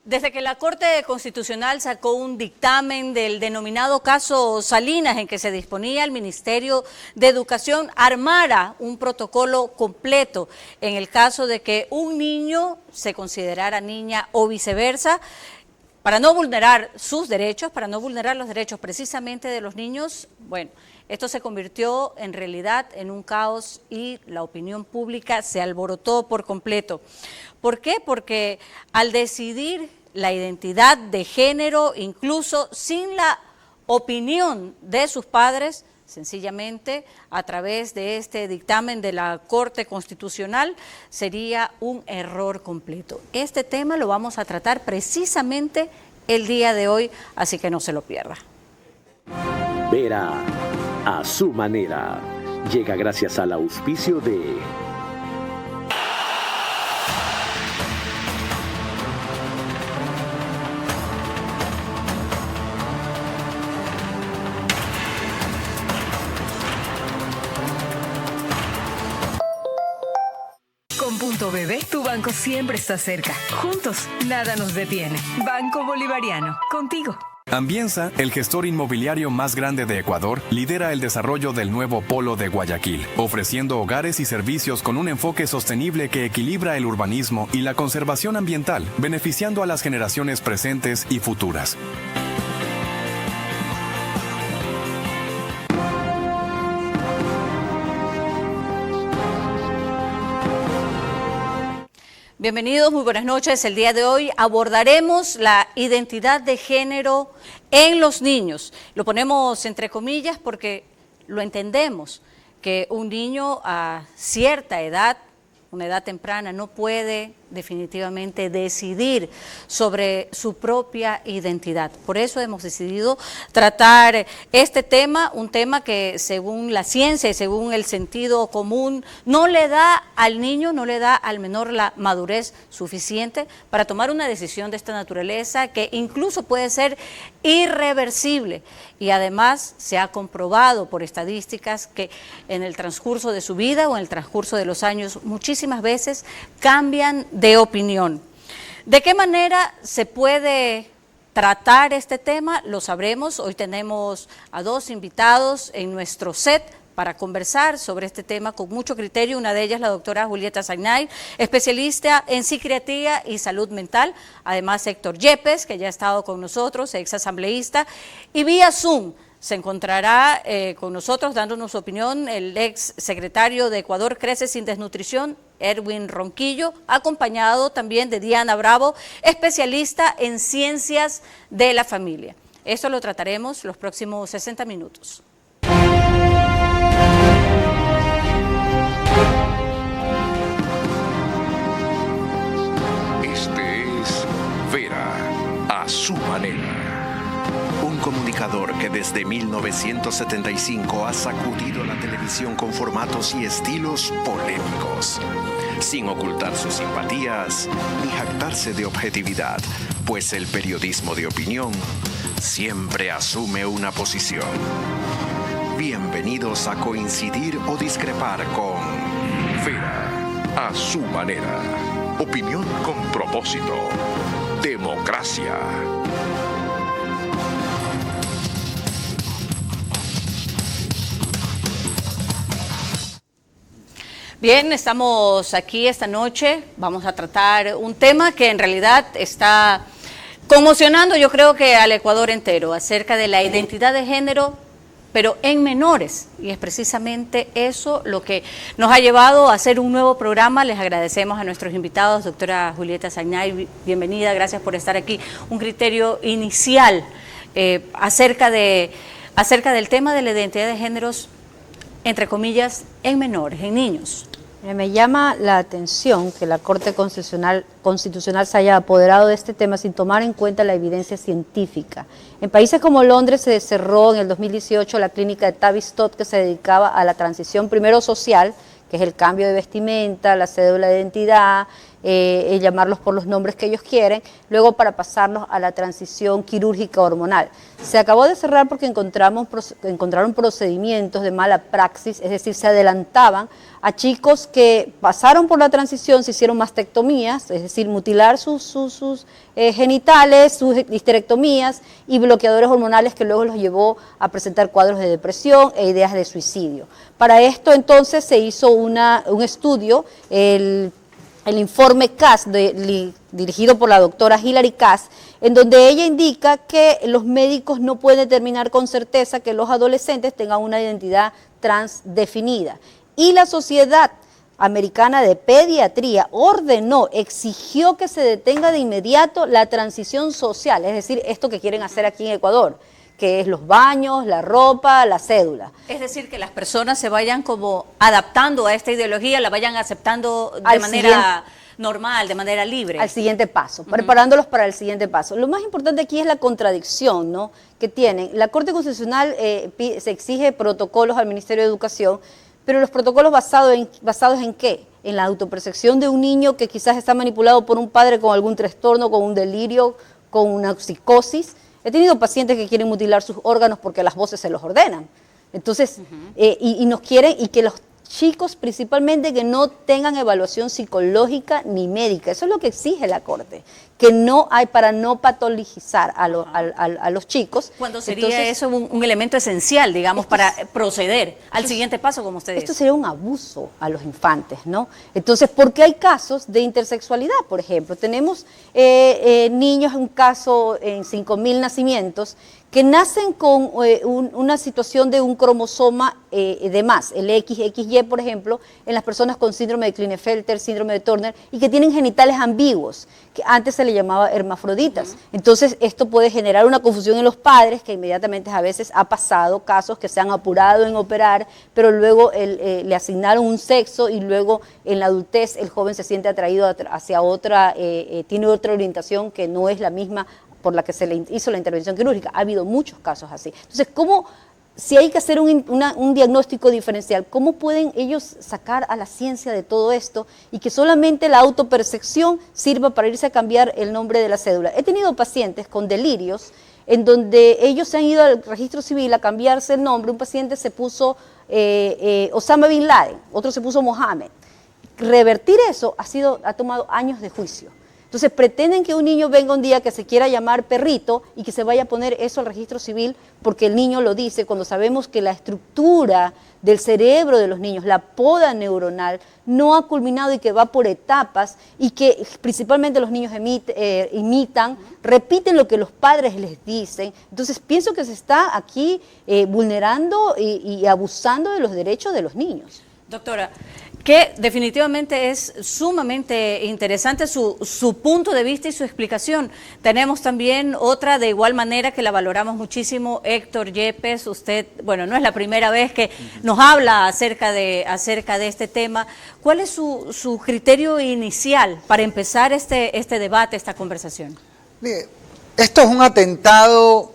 Desde que la Corte Constitucional sacó un dictamen del denominado caso Salinas, en que se disponía al Ministerio de Educación armara un protocolo completo en el caso de que un niño se considerara niña o viceversa, para no vulnerar sus derechos, para no vulnerar los derechos precisamente de los niños, bueno, esto se convirtió en realidad en un caos y la opinión pública se alborotó por completo. ¿Por qué? Porque al decidir la identidad de género, incluso sin la opinión de sus padres, sencillamente a través de este dictamen de la Corte Constitucional, sería un error completo. Este tema lo vamos a tratar precisamente el día de hoy, así que no se lo pierda. Vera a su manera. Llega gracias al auspicio de Con Punto BB, tu banco siempre está cerca. Juntos, nada nos detiene. Banco Bolivariano, contigo. Ambienza, el gestor inmobiliario más grande de Ecuador, lidera el desarrollo del nuevo polo de Guayaquil, ofreciendo hogares y servicios con un enfoque sostenible que equilibra el urbanismo y la conservación ambiental, beneficiando a las generaciones presentes y futuras. Bienvenidos, muy buenas noches. El día de hoy abordaremos la identidad de género en los niños. Lo ponemos entre comillas porque lo entendemos, que un niño a cierta edad, una edad temprana, no puede definitivamente decidir sobre su propia identidad. Por eso hemos decidido tratar este tema, un tema que según la ciencia y según el sentido común no le da al niño, no le da al menor la madurez suficiente para tomar una decisión de esta naturaleza que incluso puede ser irreversible, y además se ha comprobado por estadísticas que en el transcurso de su vida o en el transcurso de los años muchísimas veces cambian de opinión. ¿De qué manera se puede tratar este tema? Lo sabremos. Hoy tenemos a dos invitados en nuestro set para conversar sobre este tema con mucho criterio. Una de ellas, la doctora Julieta Zagnay, especialista en psiquiatría y salud mental. Además, Héctor Yepes, que ya ha estado con nosotros, ex asambleísta. Y vía Zoom se encontrará con nosotros dándonos su opinión el ex secretario de Ecuador Crece Sin Desnutrición, Erwin Ronquillo, acompañado también de Diana Bravo, especialista en ciencias de la familia. Esto lo trataremos los próximos 60 minutos. Este es Vera a su manera. Un comunicador que desde 1975 ha sacudido la televisión con formatos y estilos polémicos, sin ocultar sus simpatías ni jactarse de objetividad, pues el periodismo de opinión siempre asume una posición. Bienvenidos a coincidir o discrepar con Vera a su manera. Opinión con propósito. Democracia. Bien, estamos aquí esta noche, vamos a tratar un tema que en realidad está conmocionando, yo creo que al Ecuador entero, acerca de la identidad de género, pero en menores, y es precisamente eso lo que nos ha llevado a hacer un nuevo programa. Les agradecemos a nuestros invitados, doctora Julieta Zagnay, bienvenida, gracias por estar aquí. Un criterio inicial acerca del tema de la identidad de géneros, entre comillas, en menores, en niños. Me llama la atención que la Corte Constitucional se haya apoderado de este tema sin tomar en cuenta la evidencia científica. En países como Londres se cerró en el 2018 la clínica de Tavistock, que se dedicaba a la transición primero social, que es el cambio de vestimenta, la cédula de identidad, llamarlos por los nombres que ellos quieren, luego para pasarlos a la transición quirúrgica hormonal. Se acabó de cerrar porque encontraron procedimientos de mala praxis, es decir, se adelantaban a chicos que pasaron por la transición, se hicieron mastectomías, es decir, mutilar sus genitales, sus histerectomías y bloqueadores hormonales que luego los llevó a presentar cuadros de depresión e ideas de suicidio. Para esto entonces se hizo un estudio, el informe Cass, dirigido por la doctora Hilary Cass, en donde ella indica que los médicos no pueden determinar con certeza que los adolescentes tengan una identidad trans definida. Y la Sociedad Americana de Pediatría exigió que se detenga de inmediato la transición social, es decir, esto que quieren hacer aquí en Ecuador, que es los baños, la ropa, la cédula. Es decir, que las personas se vayan como adaptando a esta ideología, la vayan aceptando de manera normal, de manera libre. Al siguiente paso, preparándolos para el siguiente paso. Lo más importante aquí es la contradicción, ¿no?, que tienen. La Corte Constitucional se exige protocolos al Ministerio de Educación, pero los protocolos basados en ¿qué? En la autopercepción de un niño que quizás está manipulado por un padre con algún trastorno, con un delirio, con una psicosis. He tenido pacientes que quieren mutilar sus órganos porque las voces se los ordenan. Entonces, y nos quieren, y que los chicos principalmente que no tengan evaluación psicológica ni médica. Eso es lo que exige la Corte, que no hay, para no patologizar a los chicos. ¿Cuándo sería eso un elemento esencial, digamos, para proceder al siguiente paso, como usted dice? Esto sería un abuso a los infantes, ¿no? Entonces, porque hay casos de intersexualidad, por ejemplo. Tenemos niños, un caso en 5.000 nacimientos, que nacen con una situación de un cromosoma de más, el XY, por ejemplo, en las personas con síndrome de Klinefelter, síndrome de Turner, y que tienen genitales ambiguos, que antes se le llamaba hermafroditas. Entonces, esto puede generar una confusión en los padres, que inmediatamente a veces ha pasado casos que se han apurado en operar, pero luego le asignaron un sexo y luego en la adultez el joven se siente atraído hacia otra, tiene otra orientación que no es la misma por la que se le hizo la intervención quirúrgica. Ha habido muchos casos así. Entonces, si hay que hacer un diagnóstico diferencial, ¿cómo pueden ellos sacar a la ciencia de todo esto y que solamente la autopercepción sirva para irse a cambiar el nombre de la cédula? He tenido pacientes con delirios en donde ellos se han ido al registro civil a cambiarse el nombre. Un paciente se puso Osama Bin Laden, otro se puso Mohammed. Revertir eso ha tomado años de juicio. Entonces pretenden que un niño venga un día que se quiera llamar perrito y que se vaya a poner eso al registro civil porque el niño lo dice, cuando sabemos que la estructura del cerebro de los niños, la poda neuronal, no ha culminado y que va por etapas y que principalmente los niños imitan, repiten lo que los padres les dicen. Entonces pienso que se está aquí vulnerando y abusando de los derechos de los niños. Doctora, que definitivamente es sumamente interesante su punto de vista y su explicación. Tenemos también otra de igual manera que la valoramos muchísimo, Héctor Yepes. Usted, bueno, no es la primera vez que nos habla acerca de este tema. ¿Cuál es su criterio inicial para empezar este debate, esta conversación? Mire, esto es un atentado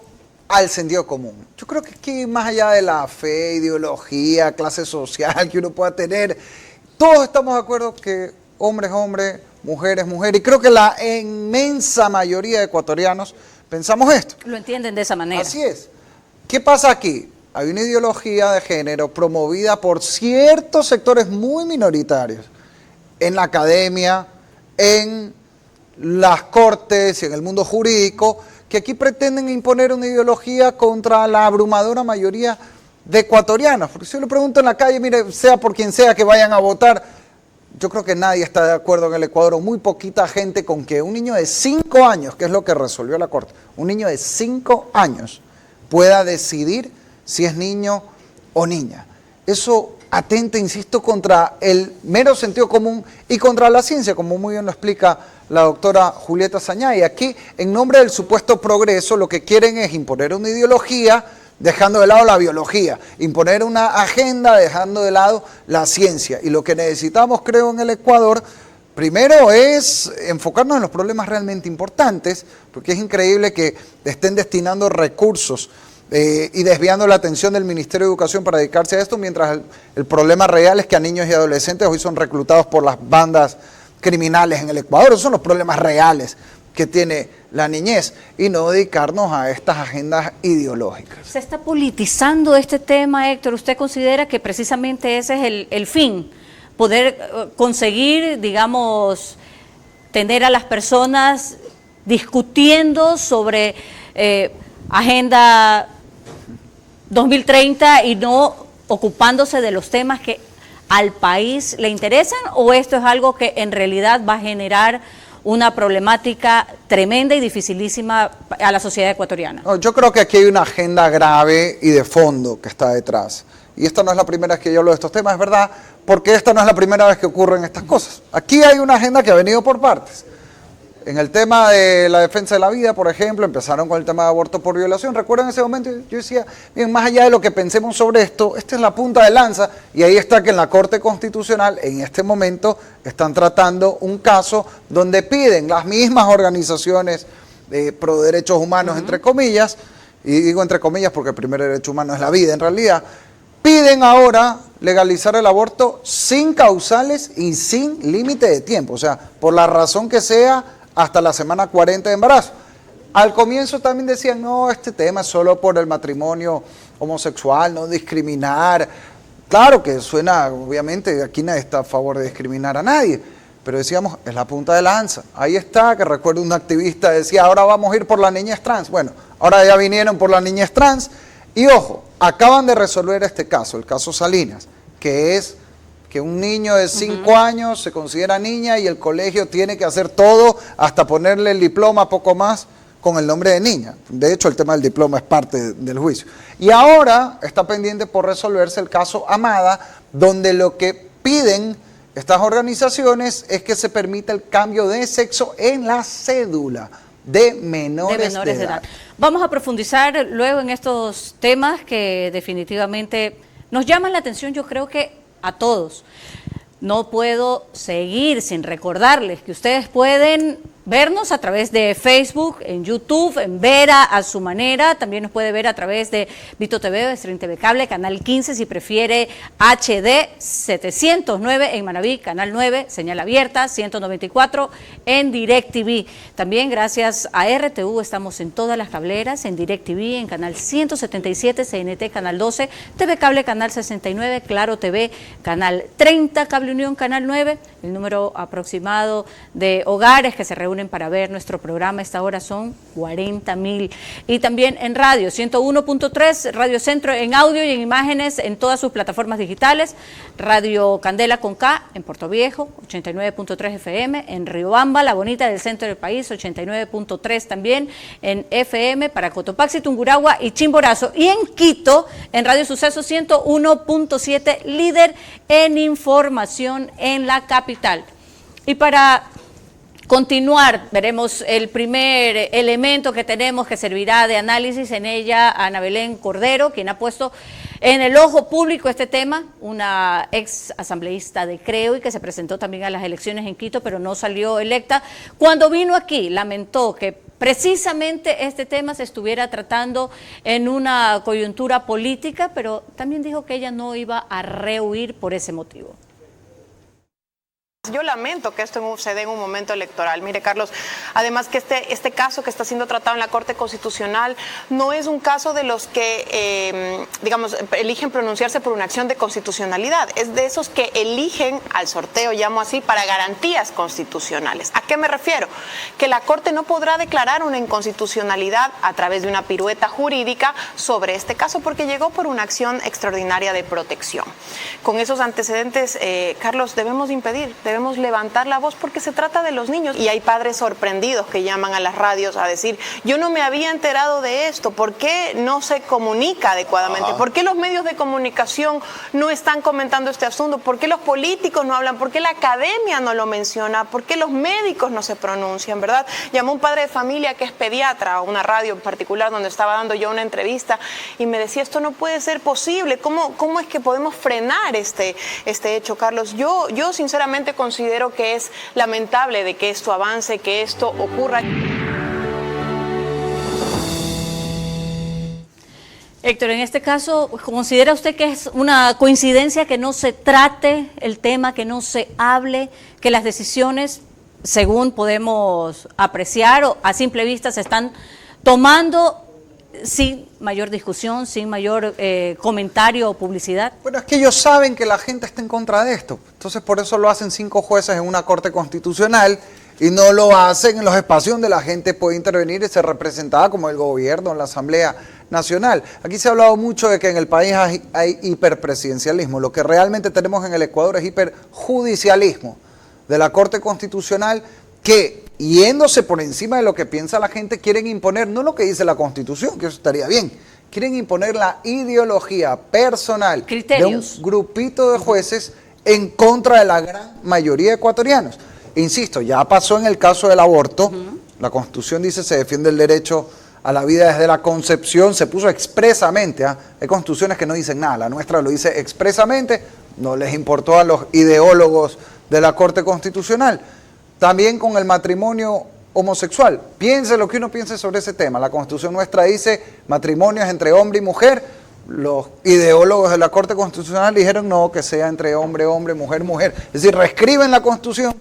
al sentido común. Yo creo que aquí, más allá de la fe, ideología, clase social que uno pueda tener, todos estamos de acuerdo que hombre es hombre, mujer es mujer, y creo que la inmensa mayoría de ecuatorianos pensamos esto. Lo entienden de esa manera. Así es. ¿Qué pasa aquí? Hay una ideología de género promovida por ciertos sectores muy minoritarios en la academia, en las cortes y en el mundo jurídico, que aquí pretenden imponer una ideología contra la abrumadora mayoría de ecuatorianos. Porque si yo le pregunto en la calle, mire, sea por quien sea que vayan a votar, yo creo que nadie está de acuerdo en el Ecuador, o muy poquita gente, con que un niño de 5 años, que es lo que resolvió la Corte, un niño de 5 años pueda decidir si es niño o niña. Eso atenta, insisto, contra el mero sentido común y contra la ciencia, como muy bien lo explica la doctora Julieta Sañay. Y aquí, en nombre del supuesto progreso, lo que quieren es imponer una ideología, dejando de lado la biología, imponer una agenda, dejando de lado la ciencia. Y lo que necesitamos, creo, en el Ecuador, primero es enfocarnos en los problemas realmente importantes, porque es increíble que estén destinando recursos y desviando la atención del Ministerio de Educación para dedicarse a esto, mientras el problema real es que a niños y adolescentes hoy son reclutados por las bandas criminales en el Ecuador. Esos son los problemas reales que tiene la niñez y no dedicarnos a estas agendas ideológicas. Se está politizando este tema, Héctor. ¿Usted considera que precisamente ese es el fin? Poder conseguir, digamos, tener a las personas discutiendo sobre Agenda 2030 y no ocupándose de los temas que al país le interesan, o esto es algo que en realidad va a generar una problemática tremenda y dificilísima a la sociedad ecuatoriana? No, yo creo que aquí hay una agenda grave y de fondo que está detrás. Y esta no es la primera vez que yo hablo de estos temas, es verdad, porque esta no es la primera vez que ocurren estas cosas. Aquí hay una agenda que ha venido por partes. En el tema de la defensa de la vida, por ejemplo, empezaron con el tema de aborto por violación. Recuerden ese momento, yo decía, bien, más allá de lo que pensemos sobre esto, esta es la punta de lanza, y ahí está que en la Corte Constitucional, en este momento, están tratando un caso donde piden las mismas organizaciones pro derechos humanos, entre comillas, y digo entre comillas porque el primer derecho humano es la vida en realidad, piden ahora legalizar el aborto sin causales y sin límite de tiempo, o sea, por la razón que sea, hasta la semana 40 de embarazo. Al comienzo también decían, no, este tema es solo por el matrimonio homosexual, no discriminar. Claro que suena, obviamente, aquí nadie está a favor de discriminar a nadie, pero decíamos, es la punta de lanza. Ahí está, que recuerdo un activista decía, ahora vamos a ir por la niñez trans. Bueno, ahora ya vinieron por la niñez trans. Y ojo, acaban de resolver este caso, el caso Salinas, que es que un niño de 5 años se considera niña y el colegio tiene que hacer todo hasta ponerle el diploma, poco más, con el nombre de niña. De hecho, el tema del diploma es parte del juicio. Y ahora está pendiente por resolverse el caso Amada, donde lo que piden estas organizaciones es que se permita el cambio de sexo en la cédula de menores de edad. Vamos a profundizar luego en estos temas que definitivamente nos llaman la atención, yo creo que a todos. No puedo seguir sin recordarles que ustedes pueden vernos a través de Facebook, en YouTube, en Vera a su manera. También nos puede ver a través de Vito TV, Stream TV Cable, Canal 15, si prefiere HD 709 en Manaví, Canal 9, señal abierta, 194 en DirecTV. También gracias a RTU estamos en todas las cableras, en DirecTV, en Canal 177, CNT, Canal 12, TV Cable, Canal 69, Claro TV, Canal 30, Cable Unión, Canal 9. El número aproximado de hogares que se reúnen para ver nuestro programa a esta hora son 40,000. Y también en radio, 101.3, Radio Centro en audio y en imágenes en todas sus plataformas digitales. Radio Candela con K en Puerto Viejo, 89.3 FM. En Riobamba, la bonita del centro del país, 89.3 también en FM para Cotopaxi, Tungurahua y Chimborazo. Y en Quito, en Radio Suceso, 101.7, líder en información en la capital. Y para continuar, veremos el primer elemento que tenemos que servirá de análisis en ella, Ana Belén Cordero, quien ha puesto en el ojo público este tema, una ex asambleísta de Creo y que se presentó también a las elecciones en Quito, pero no salió electa. Cuando vino aquí, lamentó que precisamente este tema se estuviera tratando en una coyuntura política, pero también dijo que ella no iba a rehuir por ese motivo. Yo lamento que esto se dé en un momento electoral. Mire, Carlos, además que este caso que está siendo tratado en la Corte Constitucional no es un caso de los que, digamos, eligen pronunciarse por una acción de constitucionalidad. Es de esos que eligen al sorteo, llamo así, para garantías constitucionales. ¿A qué me refiero? Que la Corte no podrá declarar una inconstitucionalidad a través de una pirueta jurídica sobre este caso porque llegó por una acción extraordinaria de protección. Con esos antecedentes, Carlos, debemos levantar la voz porque se trata de los niños y hay padres sorprendidos que llaman a las radios a decir, yo no me había enterado de esto, ¿por qué no se comunica adecuadamente? ¿Por qué los medios de comunicación no están comentando este asunto? ¿Por qué los políticos no hablan? ¿Por qué la academia no lo menciona? ¿Por qué los médicos no se pronuncian, verdad? Llamó un padre de familia que es pediatra a una radio en particular donde estaba dando yo una entrevista y me decía, esto no puede ser posible, ¿cómo es que podemos frenar este hecho, Carlos? Yo sinceramente considero que es lamentable de que esto avance, que esto ocurra. Héctor, en este caso, ¿considera usted que es una coincidencia que no se trate el tema, que no se hable, que las decisiones, según podemos apreciar o a simple vista, se están tomando sin mayor discusión, sin mayor comentario o publicidad? Bueno, es que ellos saben que la gente está en contra de esto. Entonces, por eso lo hacen 5 jueces en una corte constitucional y no lo hacen en los espacios donde la gente puede intervenir y ser representada, como el gobierno, la Asamblea Nacional. Aquí se ha hablado mucho de que en el país hay hiperpresidencialismo. Lo que realmente tenemos en el Ecuador es hiperjudicialismo de la Corte Constitucional, que, yéndose por encima de lo que piensa la gente, quieren imponer no lo que dice la Constitución, que eso estaría bien, quieren imponer la ideología personal de un grupito de jueces en contra de la gran mayoría de ecuatorianos. Insisto, ya pasó en el caso del aborto. La Constitución dice se defiende el derecho a la vida desde la concepción, se puso expresamente, hay constituciones que no dicen nada, la nuestra lo dice expresamente, no les importó a los ideólogos de la Corte Constitucional. También con el matrimonio homosexual, piense lo que uno piense sobre ese tema, la Constitución nuestra dice matrimonios entre hombre y mujer, los ideólogos de la Corte Constitucional dijeron no, que sea entre hombre, hombre, mujer, mujer, es decir, reescriben la Constitución,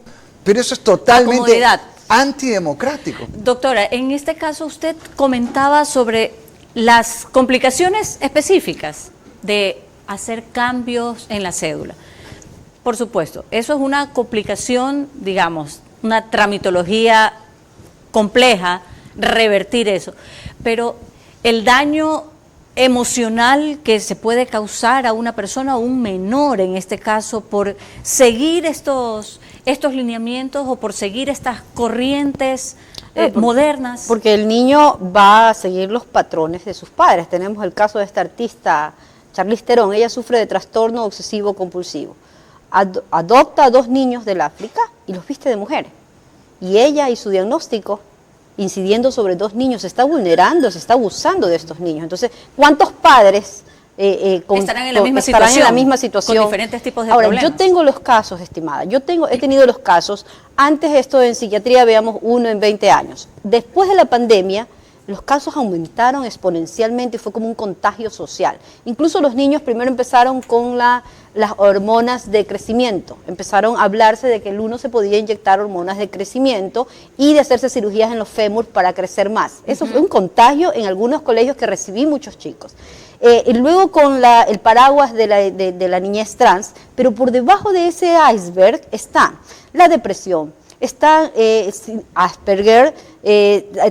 pero eso es totalmente antidemocrático. Doctora, en este caso usted comentaba sobre las complicaciones específicas de hacer cambios en la cédula. Por supuesto, eso es una complicación, digamos, una tramitología compleja, revertir eso, pero el daño emocional que se puede causar a una persona, a un menor en este caso, por seguir estos lineamientos o por seguir estas corrientes modernas. Porque el niño va a seguir los patrones de sus padres. Tenemos el caso de esta artista, Charlize Theron, ella sufre de trastorno obsesivo compulsivo. Adopta a 2 niños del África y los viste de mujer. Y ella y su diagnóstico, incidiendo sobre 2 niños, se está vulnerando, se está abusando de estos niños. Entonces, ¿cuántos padres estarán en la misma situación? Con diferentes tipos de problemas. Yo tengo los casos, estimada. He tenido los casos. Antes esto en psiquiatría veíamos 1 en 20 años. Después de la pandemia, los casos aumentaron exponencialmente y fue como un contagio social. Incluso los niños primero empezaron con las hormonas de crecimiento. Empezaron a hablarse de que el uno se podía inyectar hormonas de crecimiento y de hacerse cirugías en los fémur para crecer más. Eso fue un contagio en algunos colegios que recibí muchos chicos. Y luego con el paraguas de la niñez trans, pero por debajo de ese iceberg está la depresión, está Asperger,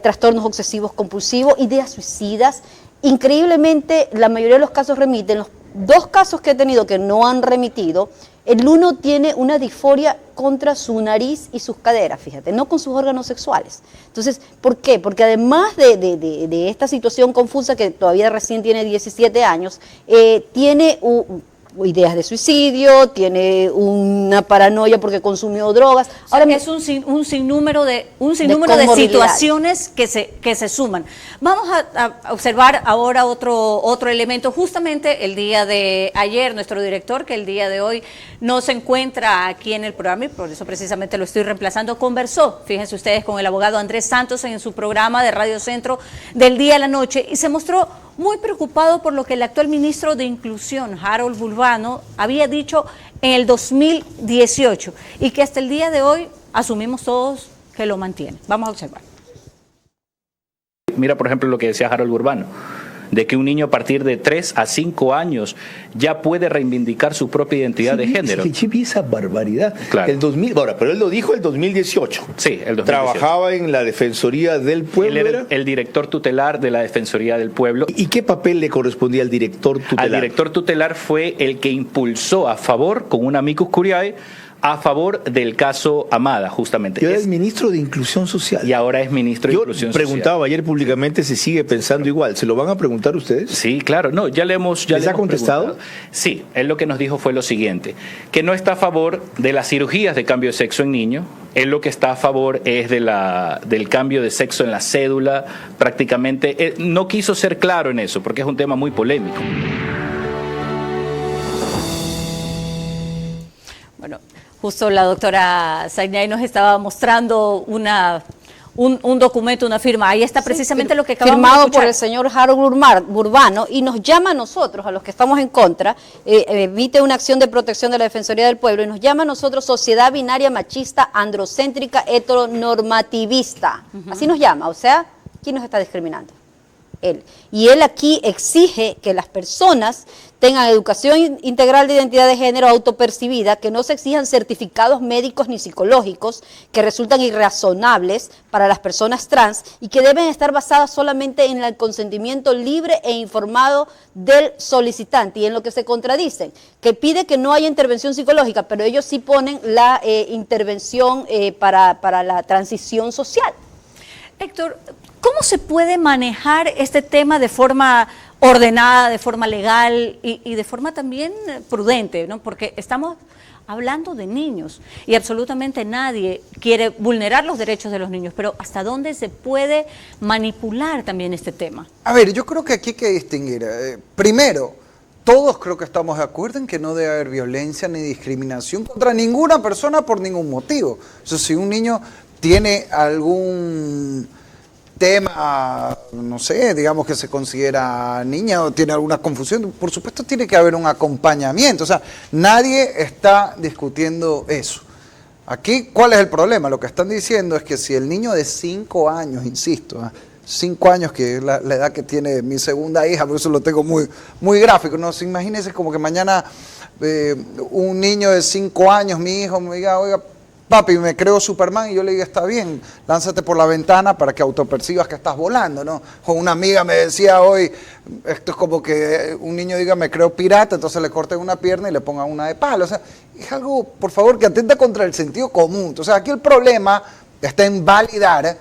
trastornos obsesivos compulsivos, ideas suicidas. Increíblemente, la mayoría de los casos remiten. Los 2 casos que he tenido que no han remitido, el uno tiene una disforia contra su nariz y sus caderas, fíjate, no con sus órganos sexuales. Entonces, ¿por qué? Porque además de esta situación confusa, que todavía recién tiene 17 años, tiene ideas de suicidio, tiene una paranoia porque consumió drogas. Ahora es un sinnúmero de situaciones que se suman. Vamos a observar ahora otro elemento. Justamente el día de ayer, nuestro director, que el día de hoy no se encuentra aquí en el programa y por eso precisamente lo estoy reemplazando, conversó, fíjense ustedes, con el abogado Andrés Santos en su programa de Radio Centro del día a la noche y se mostró muy preocupado por lo que el actual ministro de Inclusión, Harold Burbano, había dicho en el 2018 y que hasta el día de hoy asumimos todos que lo mantiene. Vamos a observar. Mira, por ejemplo, lo que decía Harold Burbano, de que un niño a partir de 3 a 5 años ya puede reivindicar su propia identidad de género. Esa barbaridad. Claro. El 2000, ahora, pero él lo dijo el 2018. Sí, el 2018. Trabajaba en la Defensoría del Pueblo. Él era el director tutelar de la Defensoría del Pueblo. ¿Y qué papel le correspondía al director tutelar? Al director tutelar fue el que impulsó a favor, con un amicus curiae, a favor del caso Amada, justamente. Y ahora es ministro de Inclusión Social. Y ahora es ministro de Inclusión Social. Yo preguntaba ayer públicamente si sigue pensando igual. ¿Se lo van a preguntar ustedes? Sí, claro. No, ya le hemos ¿Les ha contestado? Preguntado. Sí, él lo que nos dijo fue lo siguiente, que no está a favor de las cirugías de cambio de sexo en niños. Él lo que está a favor es del cambio de sexo en la cédula, prácticamente. No quiso ser claro en eso, porque es un tema muy polémico. Bueno, justo la doctora Zainay nos estaba mostrando una un documento, una firma. Ahí está precisamente lo que acabamos de firmado escuchar. por el señor Harold Burbano, y nos llama a nosotros, a los que estamos en contra, emite una acción de protección de la Defensoría del Pueblo, y nos llama a nosotros sociedad binaria, machista, androcéntrica, heteronormativista. Así nos llama, o sea, ¿quién nos está discriminando? Él. Y él aquí exige que las personas tengan educación integral de identidad de género autopercibida, que no se exijan certificados médicos ni psicológicos que resultan irrazonables para las personas trans y que deben estar basadas solamente en el consentimiento libre e informado del solicitante, y en lo que se contradicen, que pide que no haya intervención psicológica, pero ellos sí ponen la intervención para la transición social. Héctor, ¿cómo se puede manejar este tema de forma ordenada, de forma legal y de forma también prudente, ¿no? Porque estamos hablando de niños y absolutamente nadie quiere vulnerar los derechos de los niños, pero ¿hasta dónde se puede manipular también este tema? A ver, yo creo que aquí hay que distinguir. Primero, todos creo que estamos de acuerdo en que no debe haber violencia ni discriminación contra ninguna persona por ningún motivo. O sea, si un niño tiene algún tema, no sé, digamos que se considera niña o tiene alguna confusión, por supuesto tiene que haber un acompañamiento. O sea, nadie está discutiendo eso. Aquí, ¿cuál es el problema? Lo que están diciendo es que si el niño de 5 años, insisto, 5 años, que es la edad que tiene mi segunda hija, por eso lo tengo muy gráfico, ¿no? Imagínense como que mañana un niño de 5 años, mi hijo, me diga, oiga, papi, me creo Superman, y yo le digo, está bien, lánzate por la ventana para que autopercibas que estás volando, ¿no? O una amiga me decía hoy, esto es como que un niño diga, me creo pirata, entonces le corten una pierna y le pongan una de palo. O sea, es algo, por favor, que atenta contra el sentido común. O sea, aquí el problema está en validar,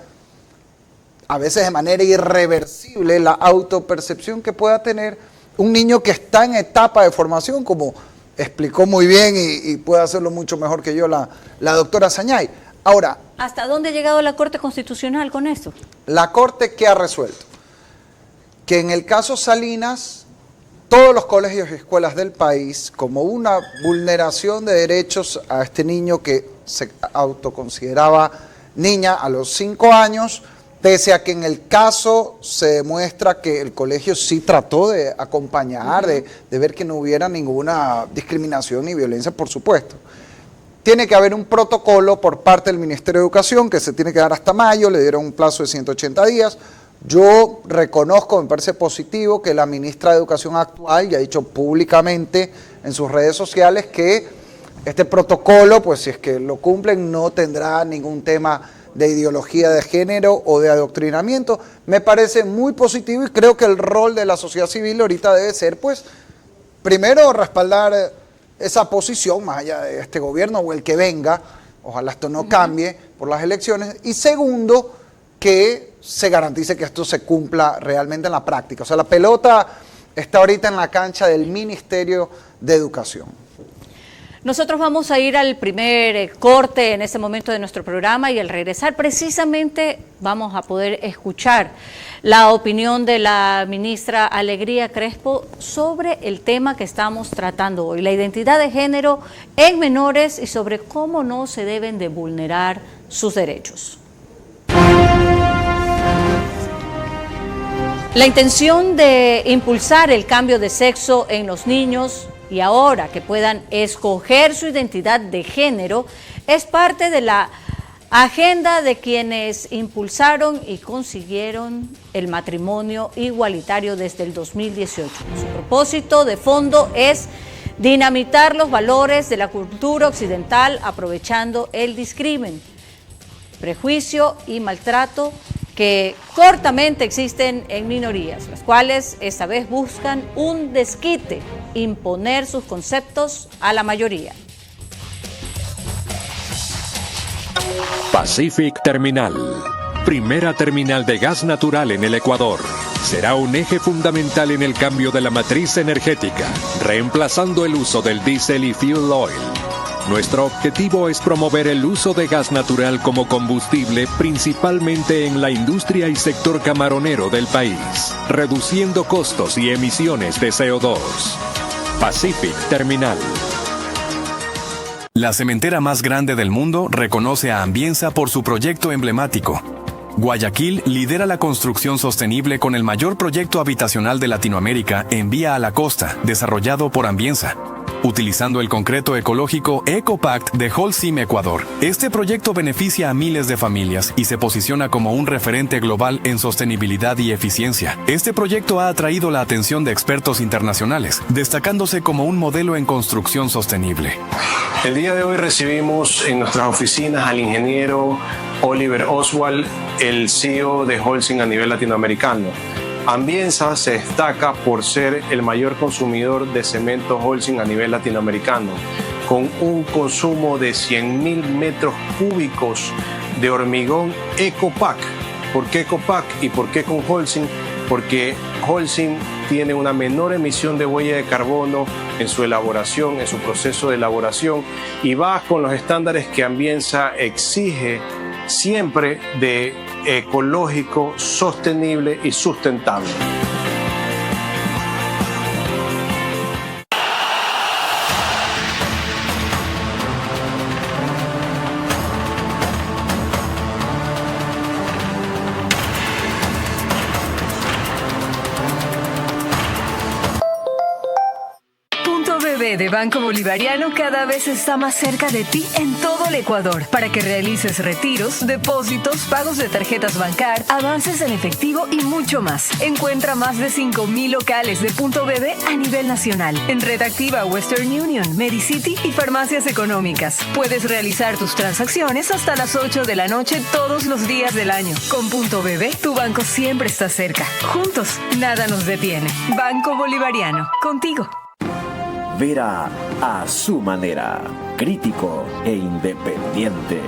a veces de manera irreversible, la autopercepción que pueda tener un niño que está en etapa de formación, como explicó muy bien y puede hacerlo mucho mejor que yo la doctora Sañay. Ahora, ¿hasta dónde ha llegado la Corte Constitucional con esto? La Corte, ¿qué ha resuelto? Que en el caso Salinas, todos los colegios y escuelas del país, como una vulneración de derechos a este niño que se autoconsideraba niña a los 5 años, pese a que en el caso se demuestra que el colegio sí trató de acompañar, de ver que no hubiera ninguna discriminación ni violencia, por supuesto. Tiene que haber un protocolo por parte del Ministerio de Educación que se tiene que dar hasta mayo, le dieron un plazo de 180 días. Yo reconozco, me parece positivo que la ministra de Educación actual ya ha dicho públicamente en sus redes sociales que este protocolo, pues si es que lo cumplen, no tendrá ningún tema de ideología de género o de adoctrinamiento. Me parece muy positivo y creo que el rol de la sociedad civil ahorita debe ser, pues, primero respaldar esa posición, más allá de este gobierno o el que venga, ojalá esto no cambie por las elecciones, y segundo, que se garantice que esto se cumpla realmente en la práctica. O sea, la pelota está ahorita en la cancha del Ministerio de Educación. Nosotros vamos a ir al primer corte en este momento de nuestro programa y al regresar precisamente vamos a poder escuchar la opinión de la ministra Alegría Crespo sobre el tema que estamos tratando hoy, la identidad de género en menores y sobre cómo no se deben de vulnerar sus derechos. La intención de impulsar el cambio de sexo en los niños y ahora que puedan escoger su identidad de género es parte de la agenda de quienes impulsaron y consiguieron el matrimonio igualitario desde el 2018. Su propósito de fondo es dinamitar los valores de la cultura occidental aprovechando el discrimen, prejuicio y maltrato que cortamente existen en minorías, las cuales esta vez buscan un desquite, imponer sus conceptos a la mayoría. Pacific Terminal, primera terminal de gas natural en el Ecuador, será un eje fundamental en el cambio de la matriz energética, reemplazando el uso del diésel y fuel oil. Nuestro objetivo es promover el uso de gas natural como combustible principalmente en la industria y sector camaronero del país, reduciendo costos y emisiones de CO2. Pacific Terminal. La cementera más grande del mundo reconoce a Ambienza por su proyecto emblemático. Guayaquil lidera la construcción sostenible con el mayor proyecto habitacional de Latinoamérica en Vía a la Costa, desarrollado por Ambienza, utilizando el concreto ecológico EcoPact de Holcim Ecuador. Este proyecto beneficia a miles de familias y se posiciona como un referente global en sostenibilidad y eficiencia. Este proyecto ha atraído la atención de expertos internacionales, destacándose como un modelo en construcción sostenible. El día de hoy recibimos en nuestras oficinas al ingeniero Oliver Oswald, el CEO de Holcim a nivel latinoamericano. Ambienza se destaca por ser el mayor consumidor de cemento Holcim a nivel latinoamericano, con un consumo de 100.000 metros cúbicos de hormigón EcoPact. ¿Por qué EcoPact y por qué con Holcim? Porque Holcim tiene una menor emisión de huella de carbono en su elaboración, en su proceso de elaboración, y va con los estándares que Ambienza exige siempre de ecológico, sostenible y sustentable. De Banco Bolivariano cada vez está más cerca de ti en todo el Ecuador para que realices retiros, depósitos, pagos de tarjetas Bancar, avances en efectivo y mucho más. Encuentra más de 5.000 locales de Punto BB a nivel nacional en Red Activa, Western Union, Medicity y farmacias económicas. Puedes realizar tus transacciones hasta las 8 de la noche todos los días del año. Con Punto BB, tu banco siempre está cerca. Juntos, nada nos detiene. Banco Bolivariano, contigo. Vera a su manera, crítico e independiente.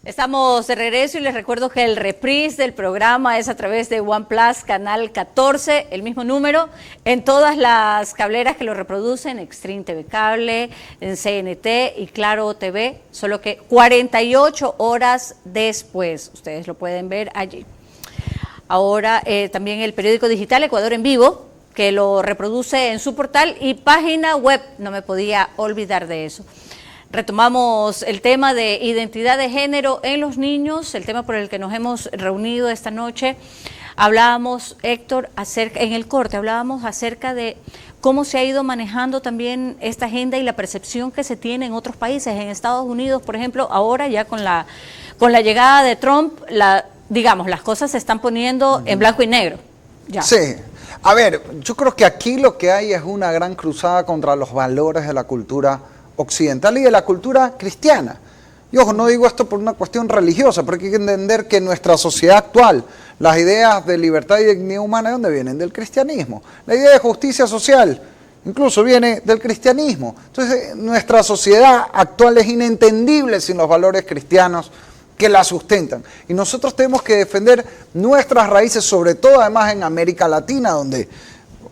Estamos de regreso y les recuerdo que el reprise del programa es a través de OnePlus, canal 14, el mismo número, en todas las cableras que lo reproducen, Extreme TV Cable, en CNT y Claro TV, solo que 48 horas después, ustedes lo pueden ver allí. Ahora también el periódico digital Ecuador en Vivo, que lo reproduce en su portal y página web, no me podía olvidar de eso. Retomamos el tema de identidad de género en los niños, el tema por el que nos hemos reunido esta noche. Hablábamos, Héctor, en el corte, hablábamos acerca de cómo se ha ido manejando también esta agenda y la percepción que se tiene en otros países. En Estados Unidos, por ejemplo, ahora ya con la llegada de Trump, digamos, las cosas se están poniendo en blanco y negro. Ya. Sí. A ver, yo creo que aquí lo que hay es una gran cruzada contra los valores de la cultura occidental y de la cultura cristiana. Y ojo, no digo esto por una cuestión religiosa, porque hay que entender que en nuestra sociedad actual, las ideas de libertad y dignidad humana, ¿de dónde vienen? Del cristianismo. La idea de justicia social incluso viene del cristianismo. Entonces, nuestra sociedad actual es inentendible sin los valores cristianos que la sustentan. Y nosotros tenemos que defender nuestras raíces, sobre todo además en América Latina, donde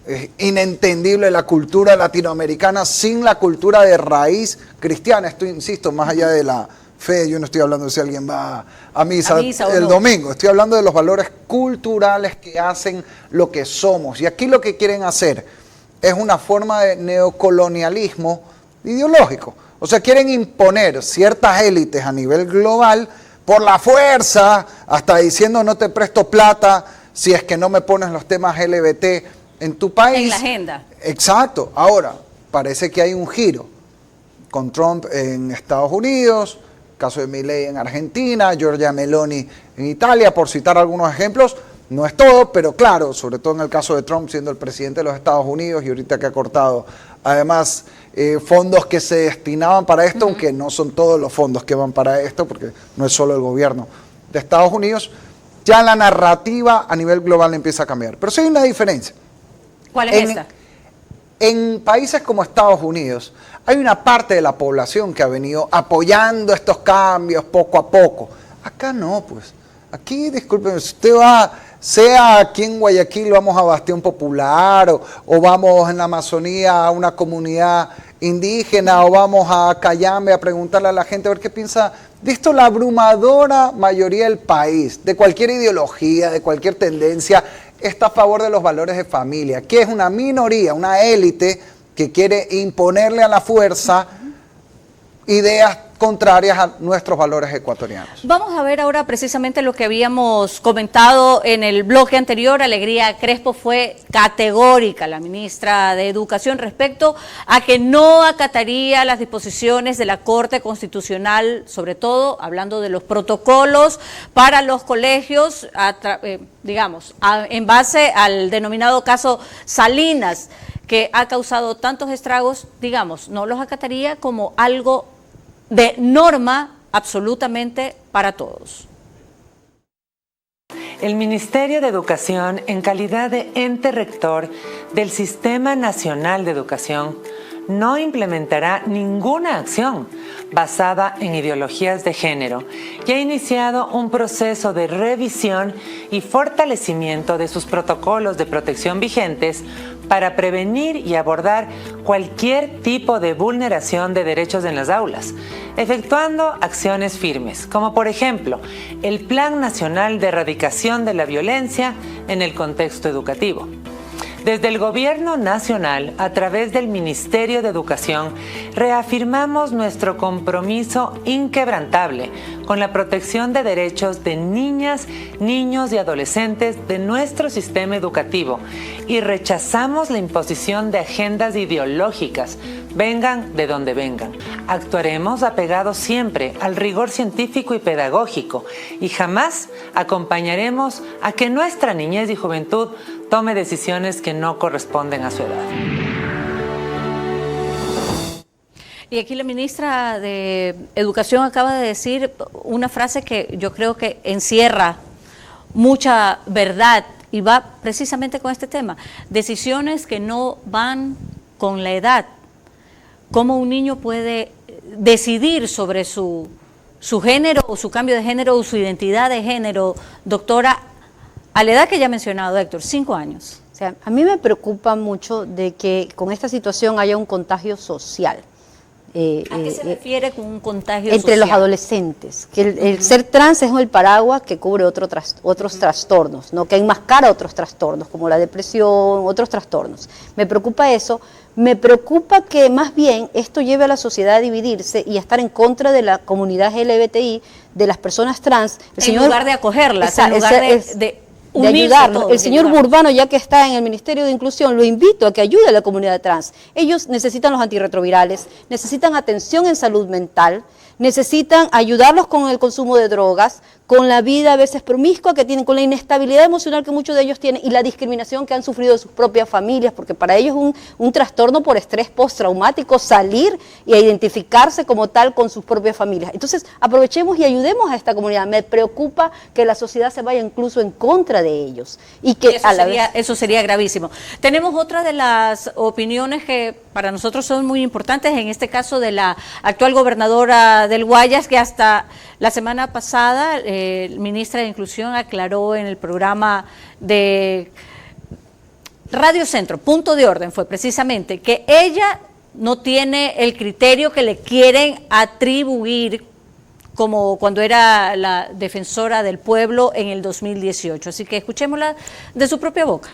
es inentendible la cultura latinoamericana sin la cultura de raíz cristiana. Esto, insisto, más allá de la fe, yo no estoy hablando de si alguien va a misa el domingo, estoy hablando de los valores culturales que hacen lo que somos. Y aquí lo que quieren hacer es una forma de neocolonialismo ideológico. O sea, quieren imponer ciertas élites a nivel global por la fuerza, hasta diciendo no te presto plata si es que no me pones los temas LGBT en tu país. En la agenda. Exacto. Ahora, parece que hay un giro con Trump en Estados Unidos, caso de Milei en Argentina, Giorgia Meloni en Italia, por citar algunos ejemplos. No es todo, pero claro, sobre todo en el caso de Trump siendo el presidente de los Estados Unidos y ahorita que ha cortado además fondos que se destinaban para esto, aunque no son todos los fondos que van para esto, porque no es solo el gobierno de Estados Unidos, ya la narrativa a nivel global empieza a cambiar. Pero sí hay una diferencia. ¿Cuál es esta? En países como Estados Unidos hay una parte de la población que ha venido apoyando estos cambios poco a poco. Acá no, pues. Aquí, discúlpeme, si usted va, sea aquí en Guayaquil, vamos a Bastión Popular, o vamos en la Amazonía a una comunidad indígena, o vamos a Cayambe a preguntarle a la gente a ver qué piensa de esto. La abrumadora mayoría del país, de cualquier ideología, de cualquier tendencia, está a favor de los valores de familia, que es una minoría, una élite que quiere imponerle a la fuerza ideas contrarias a nuestros valores ecuatorianos. Vamos a ver ahora precisamente lo que habíamos comentado en el bloque anterior. Alegría Crespo fue categórica, la ministra de Educación, respecto a que no acataría las disposiciones de la Corte Constitucional, sobre todo hablando de los protocolos para los colegios, en base al denominado caso Salinas, que ha causado tantos estragos, no los acataría como algo de norma absolutamente para todos. El Ministerio de Educación, en calidad de ente rector del Sistema Nacional de Educación, no implementará ninguna acción basada en ideologías de género y ha iniciado un proceso de revisión y fortalecimiento de sus protocolos de protección vigentes para prevenir y abordar cualquier tipo de vulneración de derechos en las aulas, efectuando acciones firmes, como por ejemplo el Plan Nacional de Erradicación de la Violencia en el contexto educativo. Desde el Gobierno Nacional, a través del Ministerio de Educación, reafirmamos nuestro compromiso inquebrantable con la protección de derechos de niñas, niños y adolescentes de nuestro sistema educativo y rechazamos la imposición de agendas ideológicas, vengan de donde vengan. Actuaremos apegados siempre al rigor científico y pedagógico y jamás acompañaremos a que nuestra niñez y juventud tome decisiones que no corresponden a su edad. Y aquí la ministra de Educación acaba de decir una frase que yo creo que encierra mucha verdad y va precisamente con este tema. Decisiones que no van con la edad. ¿Cómo un niño puede decidir sobre su género o su cambio de género o su identidad de género, doctora? A la edad que ya ha mencionado, Héctor, 5 años. O sea, a mí me preocupa mucho de que con esta situación haya un contagio social. ¿A qué se refiere con un contagio entre social? Los adolescentes, que el ser trans es el paraguas que cubre otros trastornos, ¿no? Que enmascara otros trastornos, como la depresión, otros trastornos. Me preocupa eso, me preocupa que más bien esto lleve a la sociedad a dividirse y a estar en contra de la comunidad LGBTI, de las personas trans. Lugar de acogerlas, en lugar de ayudarlos. El señor Burbano, ya que está en el Ministerio de Inclusión, lo invito a que ayude a la comunidad trans. Ellos necesitan los antirretrovirales, necesitan atención en salud mental, necesitan ayudarlos con el consumo de drogas, con la vida a veces promiscua que tienen, con la inestabilidad emocional que muchos de ellos tienen y la discriminación que han sufrido de sus propias familias, porque para ellos es un trastorno por estrés postraumático salir y a identificarse como tal con sus propias familias. Entonces, aprovechemos y ayudemos a esta comunidad. Me preocupa que la sociedad se vaya incluso en contra de ellos. Y que eso sería gravísimo. Tenemos otra de las opiniones que para nosotros son muy importantes, en este caso de la actual gobernadora del Guayas, que hasta la semana pasada el ministra de Inclusión aclaró en el programa de Radio Centro, Punto de Orden, fue precisamente que ella no tiene el criterio que le quieren atribuir como cuando era la defensora del pueblo en el 2018. Así que escuchémosla de su propia boca.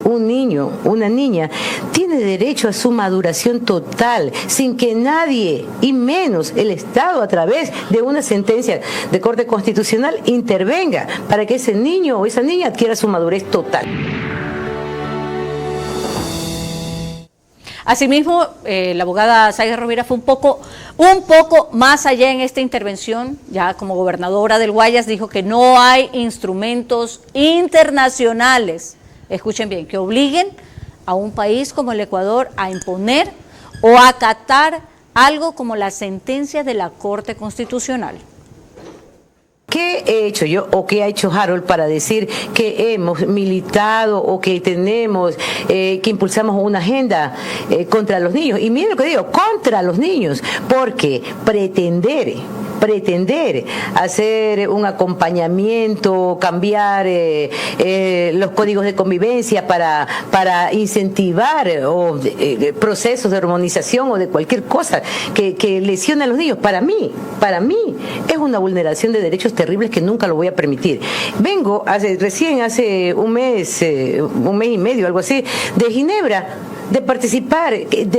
Un niño, una niña, tiene derecho a su maduración total, sin que nadie, y menos el Estado, a través de una sentencia de Corte Constitucional, intervenga para que ese niño o esa niña adquiera su madurez total. Asimismo, la abogada Zaida Rovira fue un poco más allá en esta intervención. Ya como gobernadora del Guayas dijo que no hay instrumentos internacionales, escuchen bien, que obliguen a un país como el Ecuador a imponer o a acatar algo como la sentencia de la Corte Constitucional. ¿Qué he hecho yo o qué ha hecho Harold para decir que hemos militado o que tenemos, que impulsamos una agenda contra los niños? Y miren lo que digo, contra los niños, porque pretender hacer un acompañamiento, cambiar los códigos de convivencia para incentivar procesos de hormonización o de cualquier cosa que lesione a los niños, para mí es una vulneración de derechos terribles que nunca lo voy a permitir. Vengo hace un mes y medio, algo así, de Ginebra, de participar,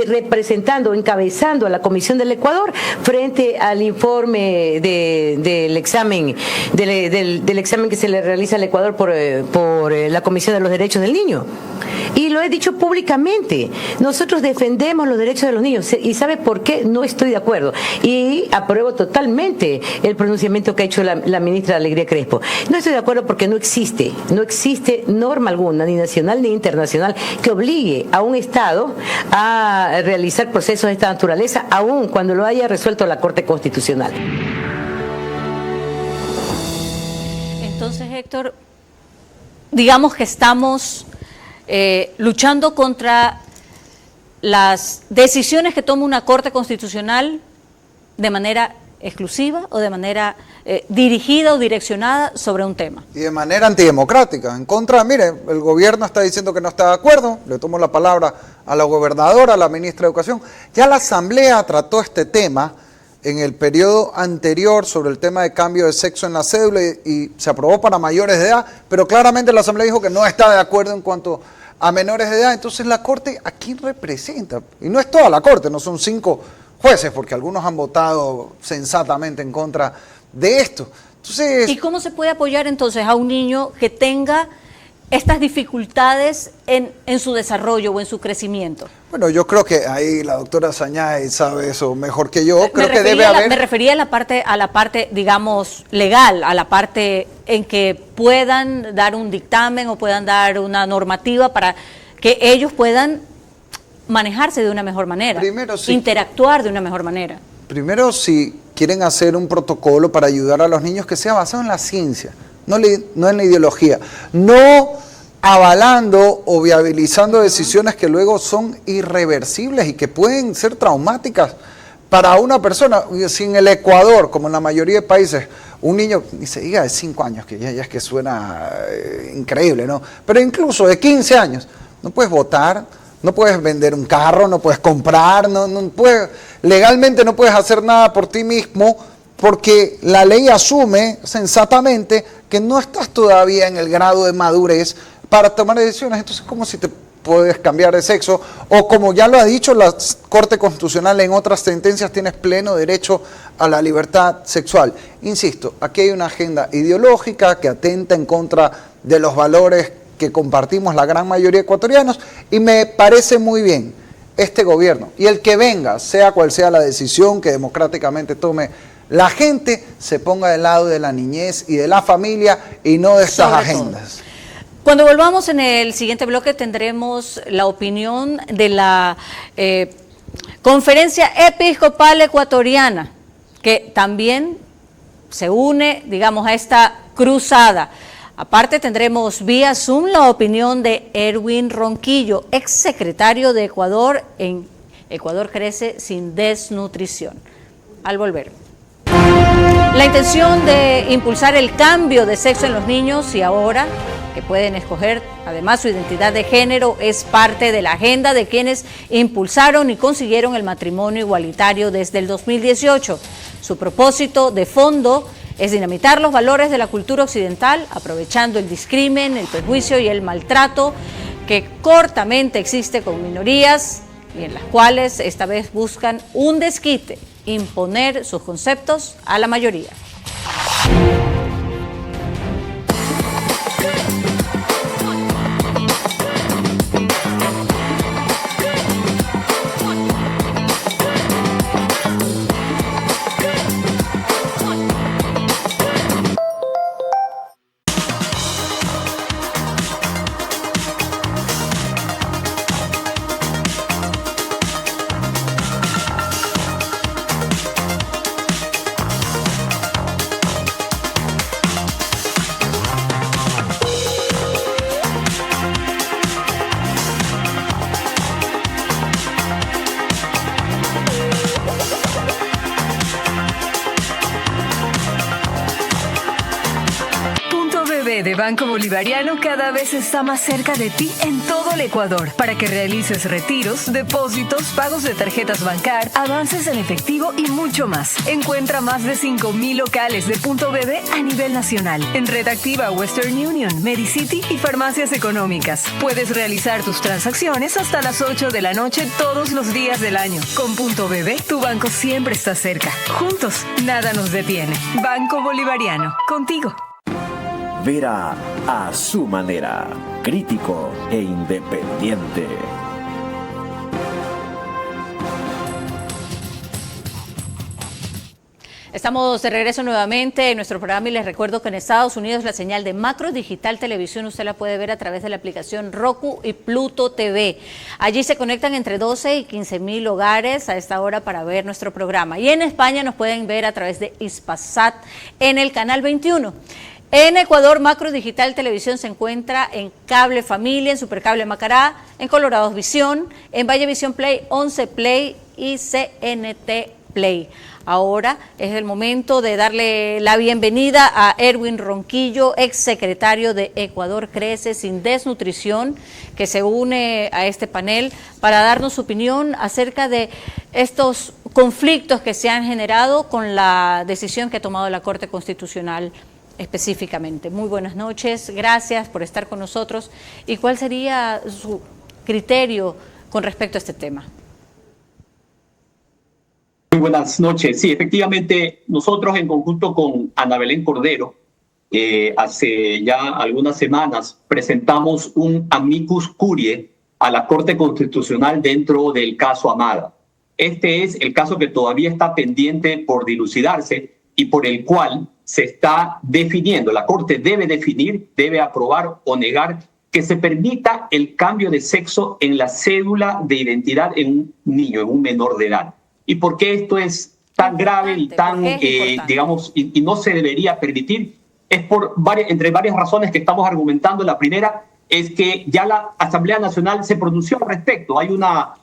representando, encabezando a la Comisión del Ecuador frente al informe del examen del examen que se le realiza al Ecuador por la Comisión de los Derechos del Niño. Y lo he dicho públicamente, nosotros defendemos los derechos de los niños. ¿Y sabe por qué? No estoy de acuerdo. Y apruebo totalmente el pronunciamiento que ha hecho la ministra Alegría Crespo. No estoy de acuerdo porque no existe norma alguna, ni nacional ni internacional, que obligue a un Estado a realizar procesos de esta naturaleza, aun cuando lo haya resuelto la Corte Constitucional. Entonces, Héctor, digamos que estamos luchando contra las decisiones que toma una Corte Constitucional de manera exclusiva o de manera dirigida o direccionada sobre un tema. Y de manera antidemocrática, en contra, mire, el gobierno está diciendo que no está de acuerdo, le tomo la palabra a la gobernadora, a la ministra de Educación. Ya la Asamblea trató este tema en el periodo anterior sobre el tema de cambio de sexo en la cédula y se aprobó para mayores de edad, pero claramente la Asamblea dijo que no está de acuerdo en cuanto a menores de edad. Entonces la Corte, ¿a quién representa? Y no es toda la Corte, no son 5 jueces, porque algunos han votado sensatamente en contra de esto. Entonces, ¿y cómo se puede apoyar entonces a un niño que tenga estas dificultades en su desarrollo o en su crecimiento? Bueno, yo creo que ahí la doctora Sañay sabe eso mejor que yo. Creo que debe haber... Me refería a la parte, digamos, legal, a la parte en que puedan dar un dictamen o puedan dar una normativa para que ellos puedan manejarse de una mejor manera, primero, sí, interactuar de una mejor manera. Primero, si quieren hacer un protocolo para ayudar a los niños que sea basado en la ciencia, no en la ideología, no avalando o viabilizando decisiones que luego son irreversibles y que pueden ser traumáticas para una persona. Si en el Ecuador, como en la mayoría de países, un niño, ni se diga de 5 años, que ya es que suena increíble, ¿no? Pero incluso de 15 años, no puedes votar, no puedes vender un carro, no puedes comprar, no puedes, legalmente no puedes hacer nada por ti mismo, porque la ley asume sensatamente que no estás todavía en el grado de madurez para tomar decisiones. Entonces, ¿cómo si te puedes cambiar de sexo? O como ya lo ha dicho la Corte Constitucional en otras sentencias, tienes pleno derecho a la libertad sexual. Insisto, aquí hay una agenda ideológica que atenta en contra de los valores que compartimos la gran mayoría de ecuatorianos, y me parece muy bien este gobierno y el que venga, sea cual sea la decisión que democráticamente tome la gente, se ponga del lado de la niñez y de la familia y no de estas agendas. Cuando volvamos en el siguiente bloque tendremos la opinión de la Conferencia Episcopal Ecuatoriana, que también se une, digamos, a esta cruzada. Aparte tendremos vía Zoom la opinión de Erwin Ronquillo, exsecretario de Ecuador en Ecuador Crece Sin Desnutrición. Al volver. La intención de impulsar el cambio de sexo en los niños y ahora que pueden escoger además su identidad de género es parte de la agenda de quienes impulsaron y consiguieron el matrimonio igualitario desde el 2018. Su propósito de fondo es dinamitar los valores de la cultura occidental, aprovechando el discrimen, el prejuicio y el maltrato que cortamente existe con minorías y en las cuales esta vez buscan un desquite, imponer sus conceptos a la mayoría. de Banco Bolivariano cada vez está más cerca de ti en todo el Ecuador para que realices retiros, depósitos, pagos de tarjetas Bancar, avances en efectivo y mucho más. Encuentra más de 5,000 locales de Punto BB a nivel nacional en Red Activa, Western Union, Medicity y farmacias económicas. Puedes realizar tus transacciones hasta las 8 de la noche todos los días del año. Con Punto BB, tu banco siempre está cerca. Juntos, nada nos detiene. Banco Bolivariano, contigo. Vera a su manera, crítico e independiente. Estamos de regreso nuevamente en nuestro programa y les recuerdo que en Estados Unidos la señal de Macro Digital Televisión usted la puede ver a través de la aplicación Roku y Pluto TV. Allí se conectan entre 12 y 15,000 hogares a esta hora para ver nuestro programa. Y en España nos pueden ver a través de Hispasat en el canal 21. En Ecuador, Macro Digital Televisión se encuentra en Cable Familia, en Supercable Macará, en Colorados Visión, en Valle Visión Play, 11 Play y CNT Play. Ahora es el momento de darle la bienvenida a Erwin Ronquillo, exsecretario de Ecuador Crece Sin Desnutrición, que se une a este panel para darnos su opinión acerca de estos conflictos que se han generado con la decisión que ha tomado la Corte Constitucional específicamente. Muy buenas noches, gracias por estar con nosotros. ¿Y cuál sería su criterio con respecto a este tema? Muy buenas noches. Sí, efectivamente, nosotros en conjunto con Ana Belén Cordero, hace ya algunas semanas presentamos un amicus curiae a la Corte Constitucional dentro del caso Amada. Este es el caso que todavía está pendiente por dilucidarse y por el cual se está definiendo. La Corte debe definir, debe aprobar o negar que se permita el cambio de sexo en la cédula de identidad en un niño, en un menor de edad. ¿Y por qué esto es tan grave y tan, digamos, y no se debería permitir? Es entre varias razones que estamos argumentando. La primera es que ya la Asamblea Nacional se pronunció al respecto. Hay una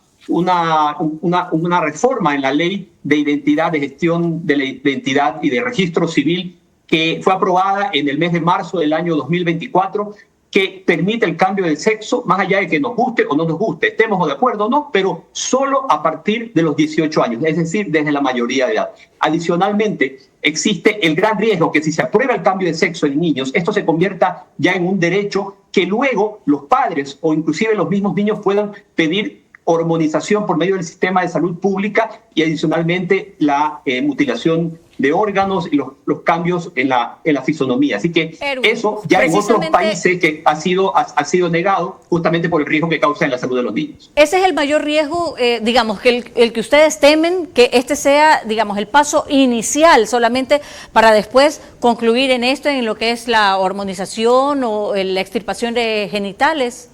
reforma en la Ley de Identidad, de Gestión de la Identidad y de Registro Civil que fue aprobada en el mes de marzo del año 2024, que permite el cambio de sexo, más allá de que nos guste o no nos guste, estemos de acuerdo o no, pero solo a partir de los 18 años, es decir, desde la mayoría de edad. Adicionalmente, existe el gran riesgo que si se aprueba el cambio de sexo en niños, esto se convierta ya en un derecho que luego los padres o inclusive los mismos niños puedan pedir hormonización por medio del sistema de salud pública y adicionalmente la mutilación de órganos y los cambios en la fisonomía. Así que Erwin, eso ya en otros países que ha sido negado justamente por el riesgo que causa en la salud de los niños. Ese es el mayor riesgo, digamos, que el que ustedes temen, que este sea, digamos, el paso inicial solamente para después concluir en esto, en lo que es la hormonización o la extirpación de genitales.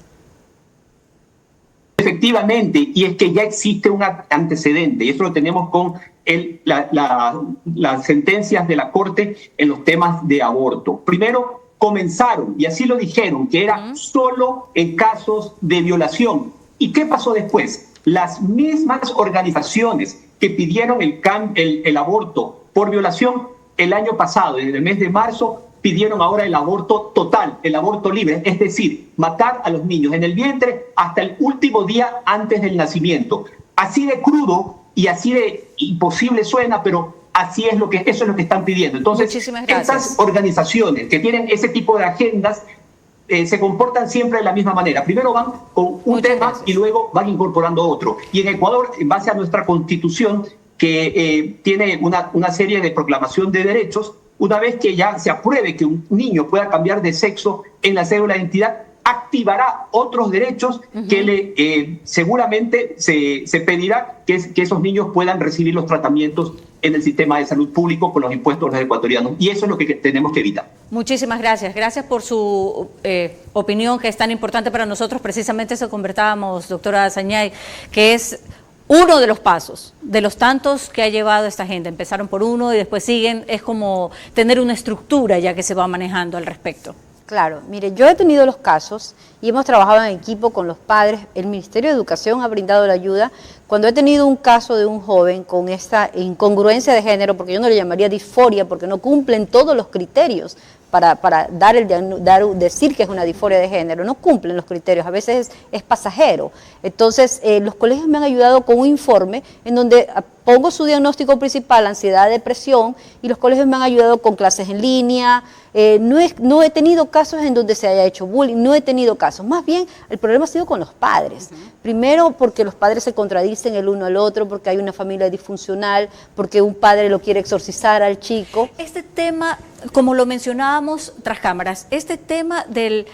Efectivamente, y es que ya existe un antecedente, y eso lo tenemos con las sentencias de la Corte en los temas de aborto. Primero, comenzaron, y así lo dijeron, que era solo en casos de violación. ¿Y qué pasó después? Las mismas organizaciones que pidieron el aborto por violación el año pasado, en el mes de marzo, pidieron ahora el aborto total, el aborto libre, es decir, matar a los niños en el vientre hasta el último día antes del nacimiento. Así de crudo y así de imposible suena, pero eso es lo que están pidiendo. Entonces, estas organizaciones que tienen ese tipo de agendas se comportan siempre de la misma manera. Primero van con un tema y luego van incorporando otro. Y en Ecuador, en base a nuestra Constitución, que tiene una serie de proclamación de derechos, una vez que ya se apruebe que un niño pueda cambiar de sexo en la cédula de identidad, activará otros derechos que seguramente se pedirá que esos niños puedan recibir los tratamientos en el sistema de salud público con los impuestos de los ecuatorianos. Y eso es lo que tenemos que evitar. Muchísimas gracias. Gracias por su opinión, que es tan importante para nosotros. Precisamente eso conversábamos, doctora Sañay, que es uno de los pasos, de los tantos que ha llevado esta agenda. Empezaron por uno y después siguen. Es como tener una estructura ya que se va manejando al respecto. Claro, mire, yo he tenido los casos y hemos trabajado en equipo con los padres. El Ministerio de Educación ha brindado la ayuda. Cuando he tenido un caso de un joven con esta incongruencia de género, porque yo no le llamaría disforia, porque no cumplen todos los criterios para decir que es una disforia de género, no cumplen los criterios, a veces es pasajero. Entonces, los colegios me han ayudado con un informe en donde pongo su diagnóstico principal, ansiedad, depresión, y los colegios me han ayudado con clases en línea. No he tenido casos en donde se haya hecho bullying, no he tenido casos. Más bien, el problema ha sido con los padres. Primero, porque los padres se contradicen el uno al otro, porque hay una familia disfuncional, porque un padre lo quiere exorcizar al chico. Este tema, como lo mencionábamos tras cámaras, este tema de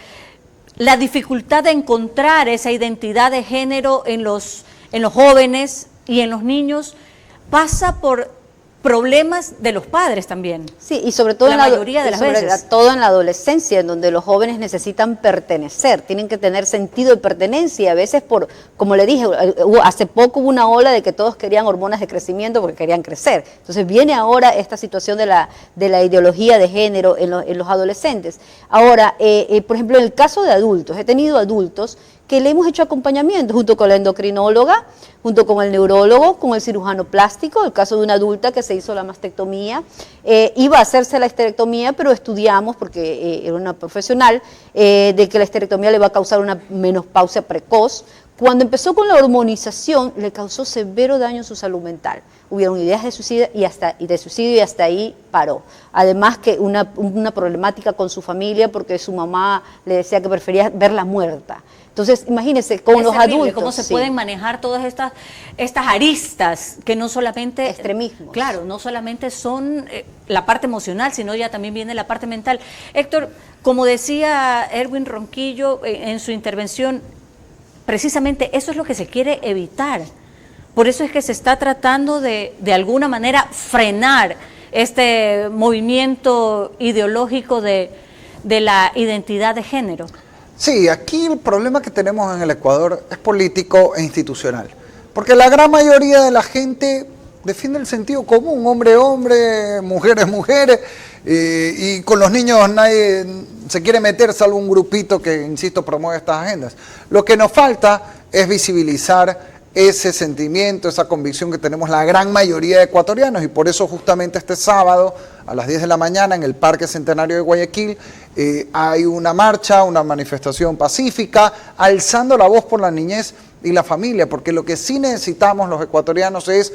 la dificultad de encontrar esa identidad de género en los jóvenes y en los niños, pasa por problemas de los padres también. Sí, y sobre todo todo en la adolescencia, en donde los jóvenes necesitan pertenecer, tienen que tener sentido de pertenencia. A veces, como le dije, hace poco hubo una ola de que todos querían hormonas de crecimiento porque querían crecer. Entonces viene ahora esta situación de la ideología de género en los adolescentes. Ahora, por ejemplo, en el caso de adultos, he tenido adultos que le hemos hecho acompañamiento junto con la endocrinóloga, junto con el neurólogo, con el cirujano plástico, el caso de una adulta que se hizo la mastectomía, iba a hacerse la esterectomía, pero estudiamos, porque era una profesional, de que la esterectomía le va a causar una menopausia precoz. Cuando empezó con la hormonización, le causó severo daño en su salud mental. Hubieron ideas de suicidio y hasta ahí paró. Además que una problemática con su familia, porque su mamá le decía que prefería verla muerta. Entonces, imagínense, con los adultos. ¿Cómo se pueden manejar todas estas aristas que no solamente... Extremismos. Claro, no solamente son la parte emocional, sino ya también viene la parte mental. Héctor, como decía Erwin Ronquillo en su intervención, precisamente eso es lo que se quiere evitar. Por eso es que se está tratando de alguna manera frenar este movimiento ideológico de la identidad de género. Sí, aquí el problema que tenemos en el Ecuador es político e institucional, porque la gran mayoría de la gente defiende el sentido común, hombre, hombre, mujeres, mujeres, y con los niños nadie se quiere meter, salvo un grupito que, insisto, promueve estas agendas. Lo que nos falta es visibilizar ese sentimiento, esa convicción que tenemos la gran mayoría de ecuatorianos, y por eso justamente este sábado a las 10 de la mañana en el Parque Centenario de Guayaquil hay una marcha, una manifestación pacífica, alzando la voz por la niñez y la familia, porque lo que sí necesitamos los ecuatorianos es,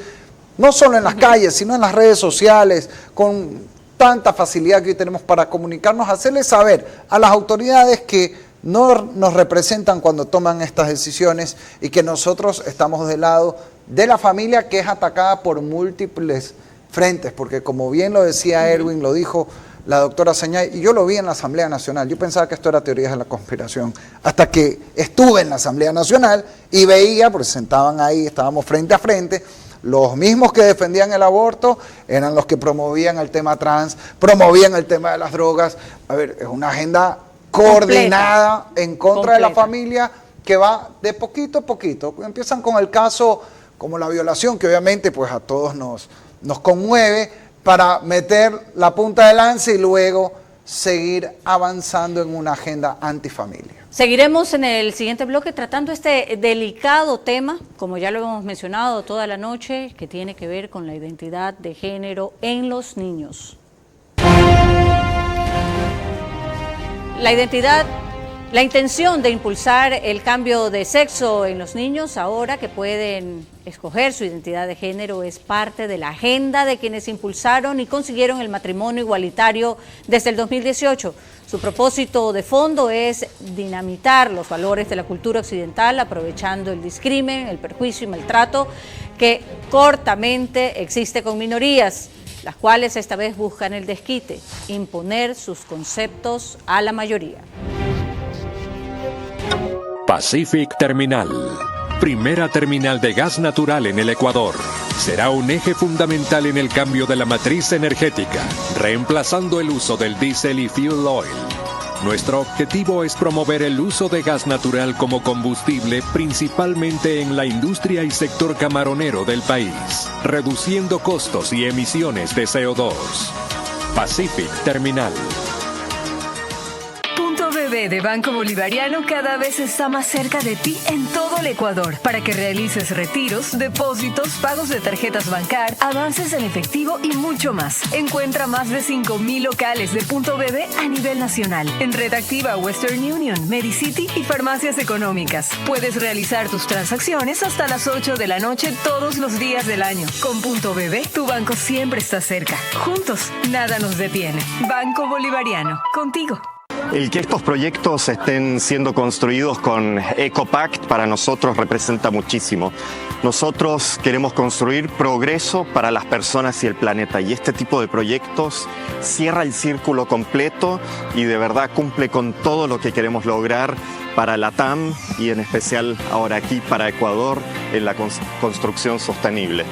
no solo en las calles, sino en las redes sociales, con tanta facilidad que hoy tenemos para comunicarnos, hacerles saber a las autoridades que no nos representan cuando toman estas decisiones y que nosotros estamos del lado de la familia, que es atacada por múltiples frentes, porque como bien lo decía Erwin, lo dijo la doctora Sañay, y yo lo vi en la Asamblea Nacional. Yo pensaba que esto era teorías de la conspiración, hasta que estuve en la Asamblea Nacional y veía, porque sentaban ahí, estábamos frente a frente, los mismos que defendían el aborto eran los que promovían el tema trans, promovían el tema de las drogas. A ver, es una agenda coordinada en contra de la familia, que va de poquito a poquito. Empiezan con el caso como la violación, que obviamente pues a todos nos conmueve, para meter la punta de lanza y luego seguir avanzando en una agenda antifamilia. Seguiremos en el siguiente bloque tratando este delicado tema, como ya lo hemos mencionado toda la noche, que tiene que ver con la identidad de género en los niños. La intención de impulsar el cambio de sexo en los niños, ahora que pueden escoger su identidad de género, es parte de la agenda de quienes impulsaron y consiguieron el matrimonio igualitario desde el 2018. Su propósito de fondo es dinamitar los valores de la cultura occidental, aprovechando el discrimen, el perjuicio y maltrato que cortamente existe con minorías, las cuales esta vez buscan el desquite, imponer sus conceptos a la mayoría. Pacific Terminal, primera terminal de gas natural en el Ecuador. Será un eje fundamental en el cambio de la matriz energética, reemplazando el uso del diésel y fuel oil. Nuestro objetivo es promover el uso de gas natural como combustible, principalmente en la industria y sector camaronero del país, reduciendo costos y emisiones de CO2. Pacific Terminal. BB de Banco Bolivariano cada vez está más cerca de ti en todo el Ecuador para que realices retiros, depósitos, pagos de tarjetas Bancar, avances en efectivo y mucho más. Encuentra más de 5,000 locales de Punto BB a nivel nacional en Red Activa, Western Union, Medicity y farmacias económicas. Puedes realizar tus transacciones hasta las 8 de la noche todos los días del año. Con Punto BB, tu banco siempre está cerca. Juntos, nada nos detiene. Banco Bolivariano, contigo. El que estos proyectos estén siendo construidos con EcoPact para nosotros representa muchísimo. Nosotros queremos construir progreso para las personas y el planeta, y este tipo de proyectos cierra el círculo completo y de verdad cumple con todo lo que queremos lograr para la TAM y en especial ahora aquí para Ecuador en la construcción sostenible.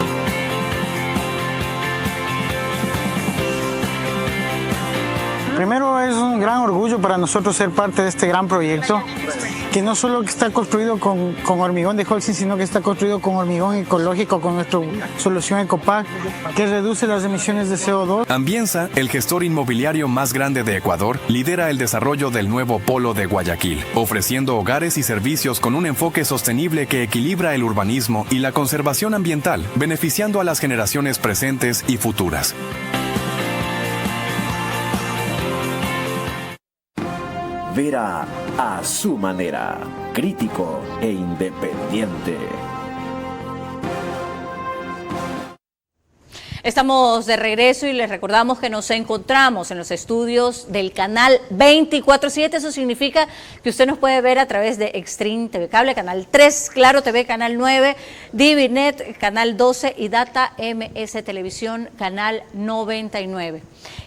Primero, es un gran orgullo para nosotros ser parte de este gran proyecto, que no solo está construido con hormigón de Holcim, sino que está construido con hormigón ecológico, con nuestra solución EcoPact, que reduce las emisiones de CO2. Ambienza, el gestor inmobiliario más grande de Ecuador, lidera el desarrollo del nuevo polo de Guayaquil, ofreciendo hogares y servicios con un enfoque sostenible que equilibra el urbanismo y la conservación ambiental, beneficiando a las generaciones presentes y futuras. Vera a su manera, crítico e independiente. Estamos de regreso y les recordamos que nos encontramos en los estudios del canal 24/7. Eso significa que usted nos puede ver a través de Extreme TV Cable, canal 3, Claro TV, canal 9, DiviNet, canal 12 y Data MS Televisión, canal 99.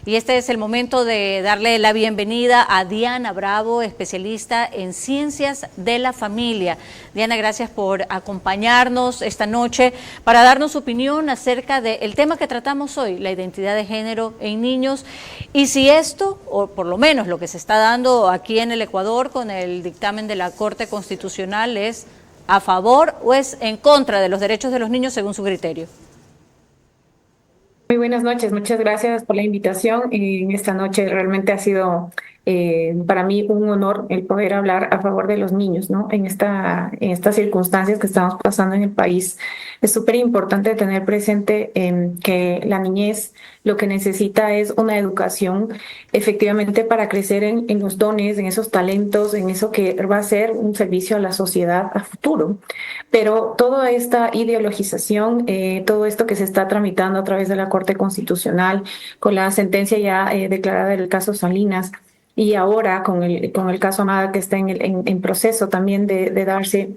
Y este es el momento de darle la bienvenida a Diana Bravo, especialista en ciencias de la familia. Diana, gracias por acompañarnos esta noche para darnos su opinión acerca del tema que tratamos hoy, la identidad de género en niños, y si esto, o por lo menos lo que se está dando aquí en el Ecuador con el dictamen de la Corte Constitucional, es a favor o es en contra de los derechos de los niños según su criterio. Muy buenas noches, muchas gracias por la invitación. En esta noche realmente ha sido para mí un honor el poder hablar a favor de los niños, ¿no? En estas circunstancias que estamos pasando en el país. Es súper importante tener presente que la niñez lo que necesita es una educación efectivamente para crecer en los dones, en esos talentos, en eso que va a ser un servicio a la sociedad a futuro. Pero toda esta ideologización, todo esto que se está tramitando a través de la Corte Constitucional, con la sentencia ya declarada del caso Salinas, y ahora con el caso Amada que está en proceso también de darse,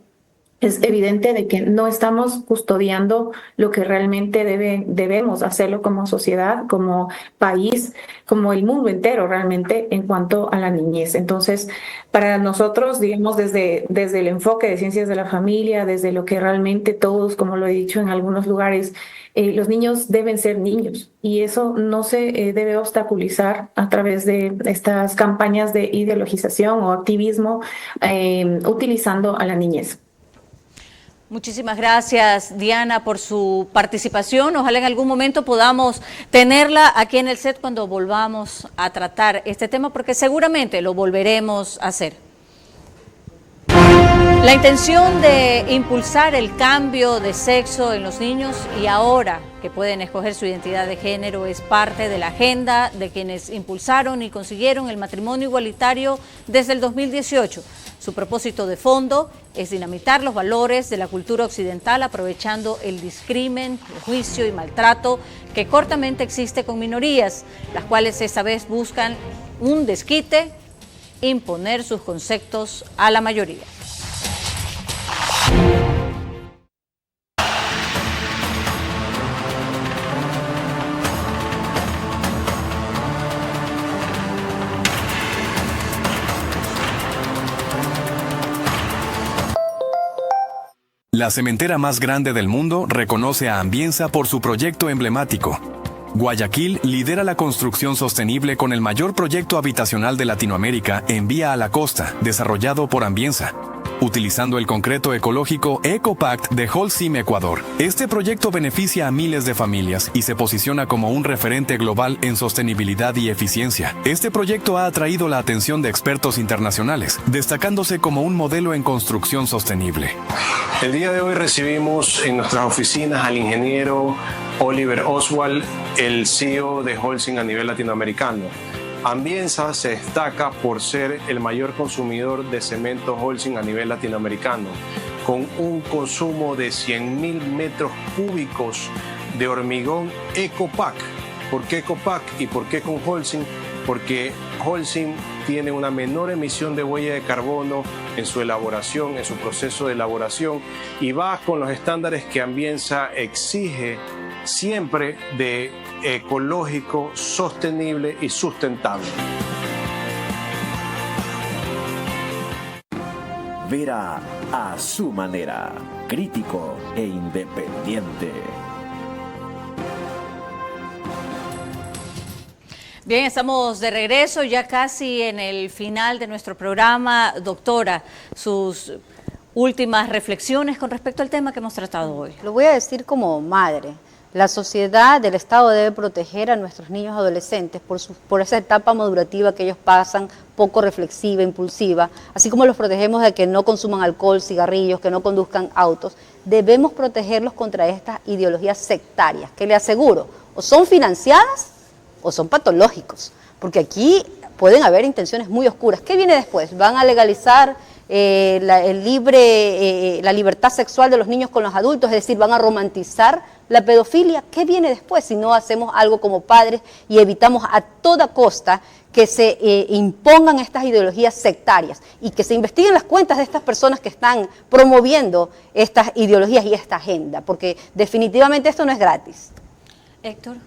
es evidente de que no estamos custodiando lo que realmente debemos hacerlo como sociedad, como país, como el mundo entero realmente en cuanto a la niñez. Entonces, para nosotros, digamos, desde el enfoque de ciencias de la familia, desde lo que realmente todos, como lo he dicho en algunos lugares, los niños deben ser niños y eso no se debe obstaculizar a través de estas campañas de ideologización o activismo utilizando a la niñez. Muchísimas gracias, Diana, por su participación. Ojalá en algún momento podamos tenerla aquí en el set cuando volvamos a tratar este tema, porque seguramente lo volveremos a hacer. La intención de impulsar el cambio de sexo en los niños y ahora que pueden escoger su identidad de género es parte de la agenda de quienes impulsaron y consiguieron el matrimonio igualitario desde el 2018. Su propósito de fondo es dinamitar los valores de la cultura occidental aprovechando el discrimen, el juicio y maltrato que cortamente existe con minorías, las cuales esta vez buscan un desquite, imponer sus conceptos a la mayoría. La cementera más grande del mundo reconoce a Ambienza por su proyecto emblemático. Guayaquil lidera la construcción sostenible con el mayor proyecto habitacional de Latinoamérica en Vía a la Costa, desarrollado por Ambienza. utilizando el concreto ecológico EcoPact de Holcim Ecuador. Este proyecto beneficia a miles de familias y se posiciona como un referente global en sostenibilidad y eficiencia. Este proyecto ha atraído la atención de expertos internacionales, destacándose como un modelo en construcción sostenible. El día de hoy recibimos en nuestras oficinas al ingeniero Oliver Oswald, el CEO de Holcim a nivel latinoamericano. Ambienza se destaca por ser el mayor consumidor de cemento Holcim a nivel latinoamericano, con un consumo de 100.000 metros cúbicos de hormigón EcoPact. ¿Por qué EcoPact y por qué con Holcim? Porque Holcim tiene una menor emisión de huella de carbono en su elaboración, en su proceso de elaboración, y va con los estándares que Ambienza exige siempre de ecológico, sostenible y sustentable. Vera a su manera, crítico e independiente. Bien, estamos de regreso ya casi en el final de nuestro programa. Doctora, sus últimas reflexiones con respecto al tema que hemos tratado hoy. Lo voy a decir como madre. La sociedad del Estado debe proteger a nuestros niños y adolescentes por esa etapa madurativa que ellos pasan, poco reflexiva, impulsiva, así como los protegemos de que no consuman alcohol, cigarrillos, que no conduzcan autos. Debemos protegerlos contra estas ideologías sectarias, que le aseguro, o son financiadas o son patológicos, porque aquí pueden haber intenciones muy oscuras. ¿Qué viene después? ¿Van a legalizar la libertad sexual de los niños con los adultos? Es decir, ¿van a romantizar la pedofilia? ¿Qué viene después si no hacemos algo como padres y evitamos a toda costa que se impongan estas ideologías sectarias y que se investiguen las cuentas de estas personas que están promoviendo estas ideologías y esta agenda? Porque definitivamente esto no es gratis. Héctor.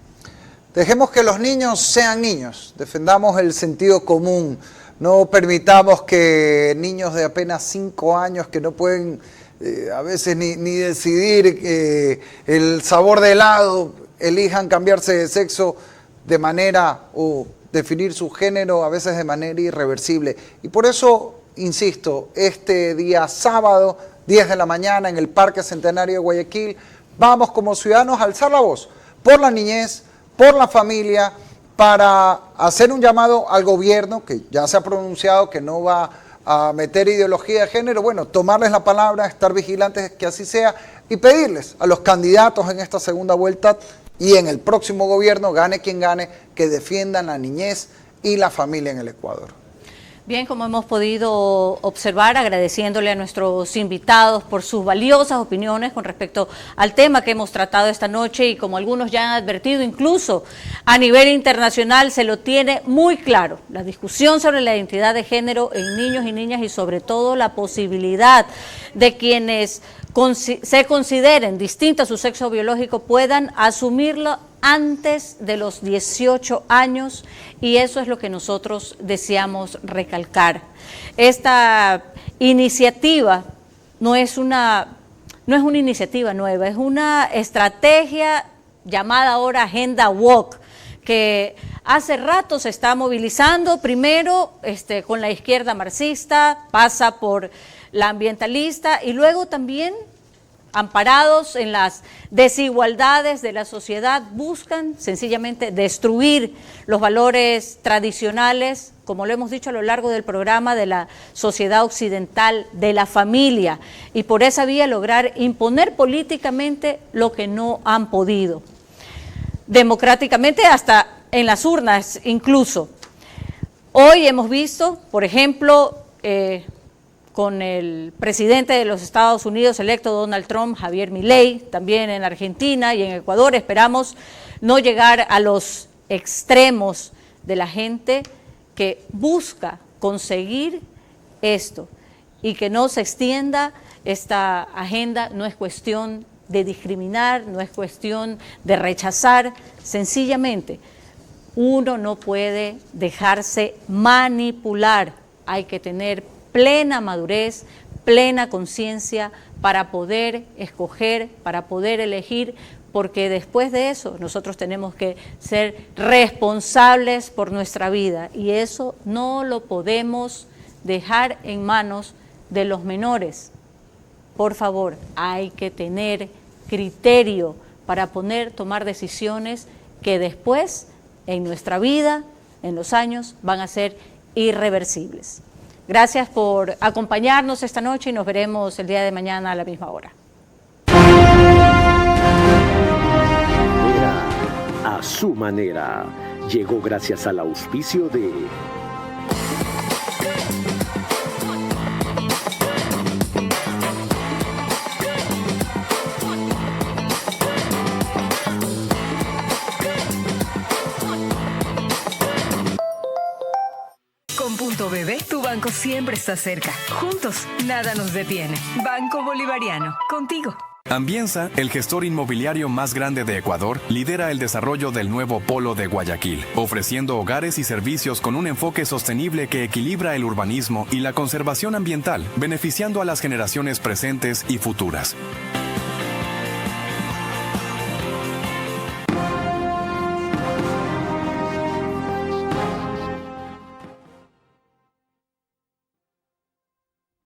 Dejemos que los niños sean niños, defendamos el sentido común, no permitamos que niños de apenas 5 años que no pueden a veces ni decidir el sabor de helado, elijan cambiarse de sexo de manera o definir su género a veces de manera irreversible. Y por eso, insisto, este día sábado, 10 de la mañana en el Parque Centenario de Guayaquil, vamos como ciudadanos a alzar la voz por la niñez, por la familia, para hacer un llamado al gobierno que ya se ha pronunciado que no va a meter ideología de género. Bueno, tomarles la palabra, estar vigilantes que así sea y pedirles a los candidatos en esta segunda vuelta y en el próximo gobierno, gane quien gane, que defiendan la niñez y la familia en el Ecuador. Bien, como hemos podido observar, agradeciéndole a nuestros invitados por sus valiosas opiniones con respecto al tema que hemos tratado esta noche, y como algunos ya han advertido, incluso a nivel internacional se lo tiene muy claro. La discusión sobre la identidad de género en niños y niñas, y sobre todo la posibilidad de quienes se consideren distintos a su sexo biológico puedan asumirlo antes de los 18 años, y eso es lo que nosotros deseamos recalcar. Esta iniciativa no es una iniciativa nueva, es una estrategia llamada ahora Agenda Woke, que hace rato se está movilizando, primero con la izquierda marxista, pasa por la ambientalista y luego también, amparados en las desigualdades de la sociedad, buscan sencillamente destruir los valores tradicionales, como lo hemos dicho a lo largo del programa, de la sociedad occidental, de la familia, y por esa vía lograr imponer políticamente lo que no han podido, democráticamente, hasta en las urnas incluso. Hoy hemos visto, por ejemplo, con el presidente de los Estados Unidos electo, Donald Trump, Javier Milei, también en Argentina y en Ecuador. Esperamos no llegar a los extremos de la gente que busca conseguir esto y que no se extienda esta agenda. No es cuestión de discriminar, no es cuestión de rechazar, sencillamente uno no puede dejarse manipular, hay que tener plena madurez, plena conciencia para poder escoger, para poder elegir, porque después de eso nosotros tenemos que ser responsables por nuestra vida, y eso no lo podemos dejar en manos de los menores. Por favor, hay que tener criterio para tomar decisiones que después, en nuestra vida, en los años, van a ser irreversibles. Gracias por acompañarnos esta noche y nos veremos el día de mañana a la misma hora. Vera a su manera. Llegó gracias al auspicio de Con Punto BB, tu banco siempre está cerca. Juntos, nada nos detiene. Banco Bolivariano, contigo. Ambienza, el gestor inmobiliario más grande de Ecuador, lidera el desarrollo del nuevo polo de Guayaquil, ofreciendo hogares y servicios con un enfoque sostenible que equilibra el urbanismo y la conservación ambiental, beneficiando a las generaciones presentes y futuras.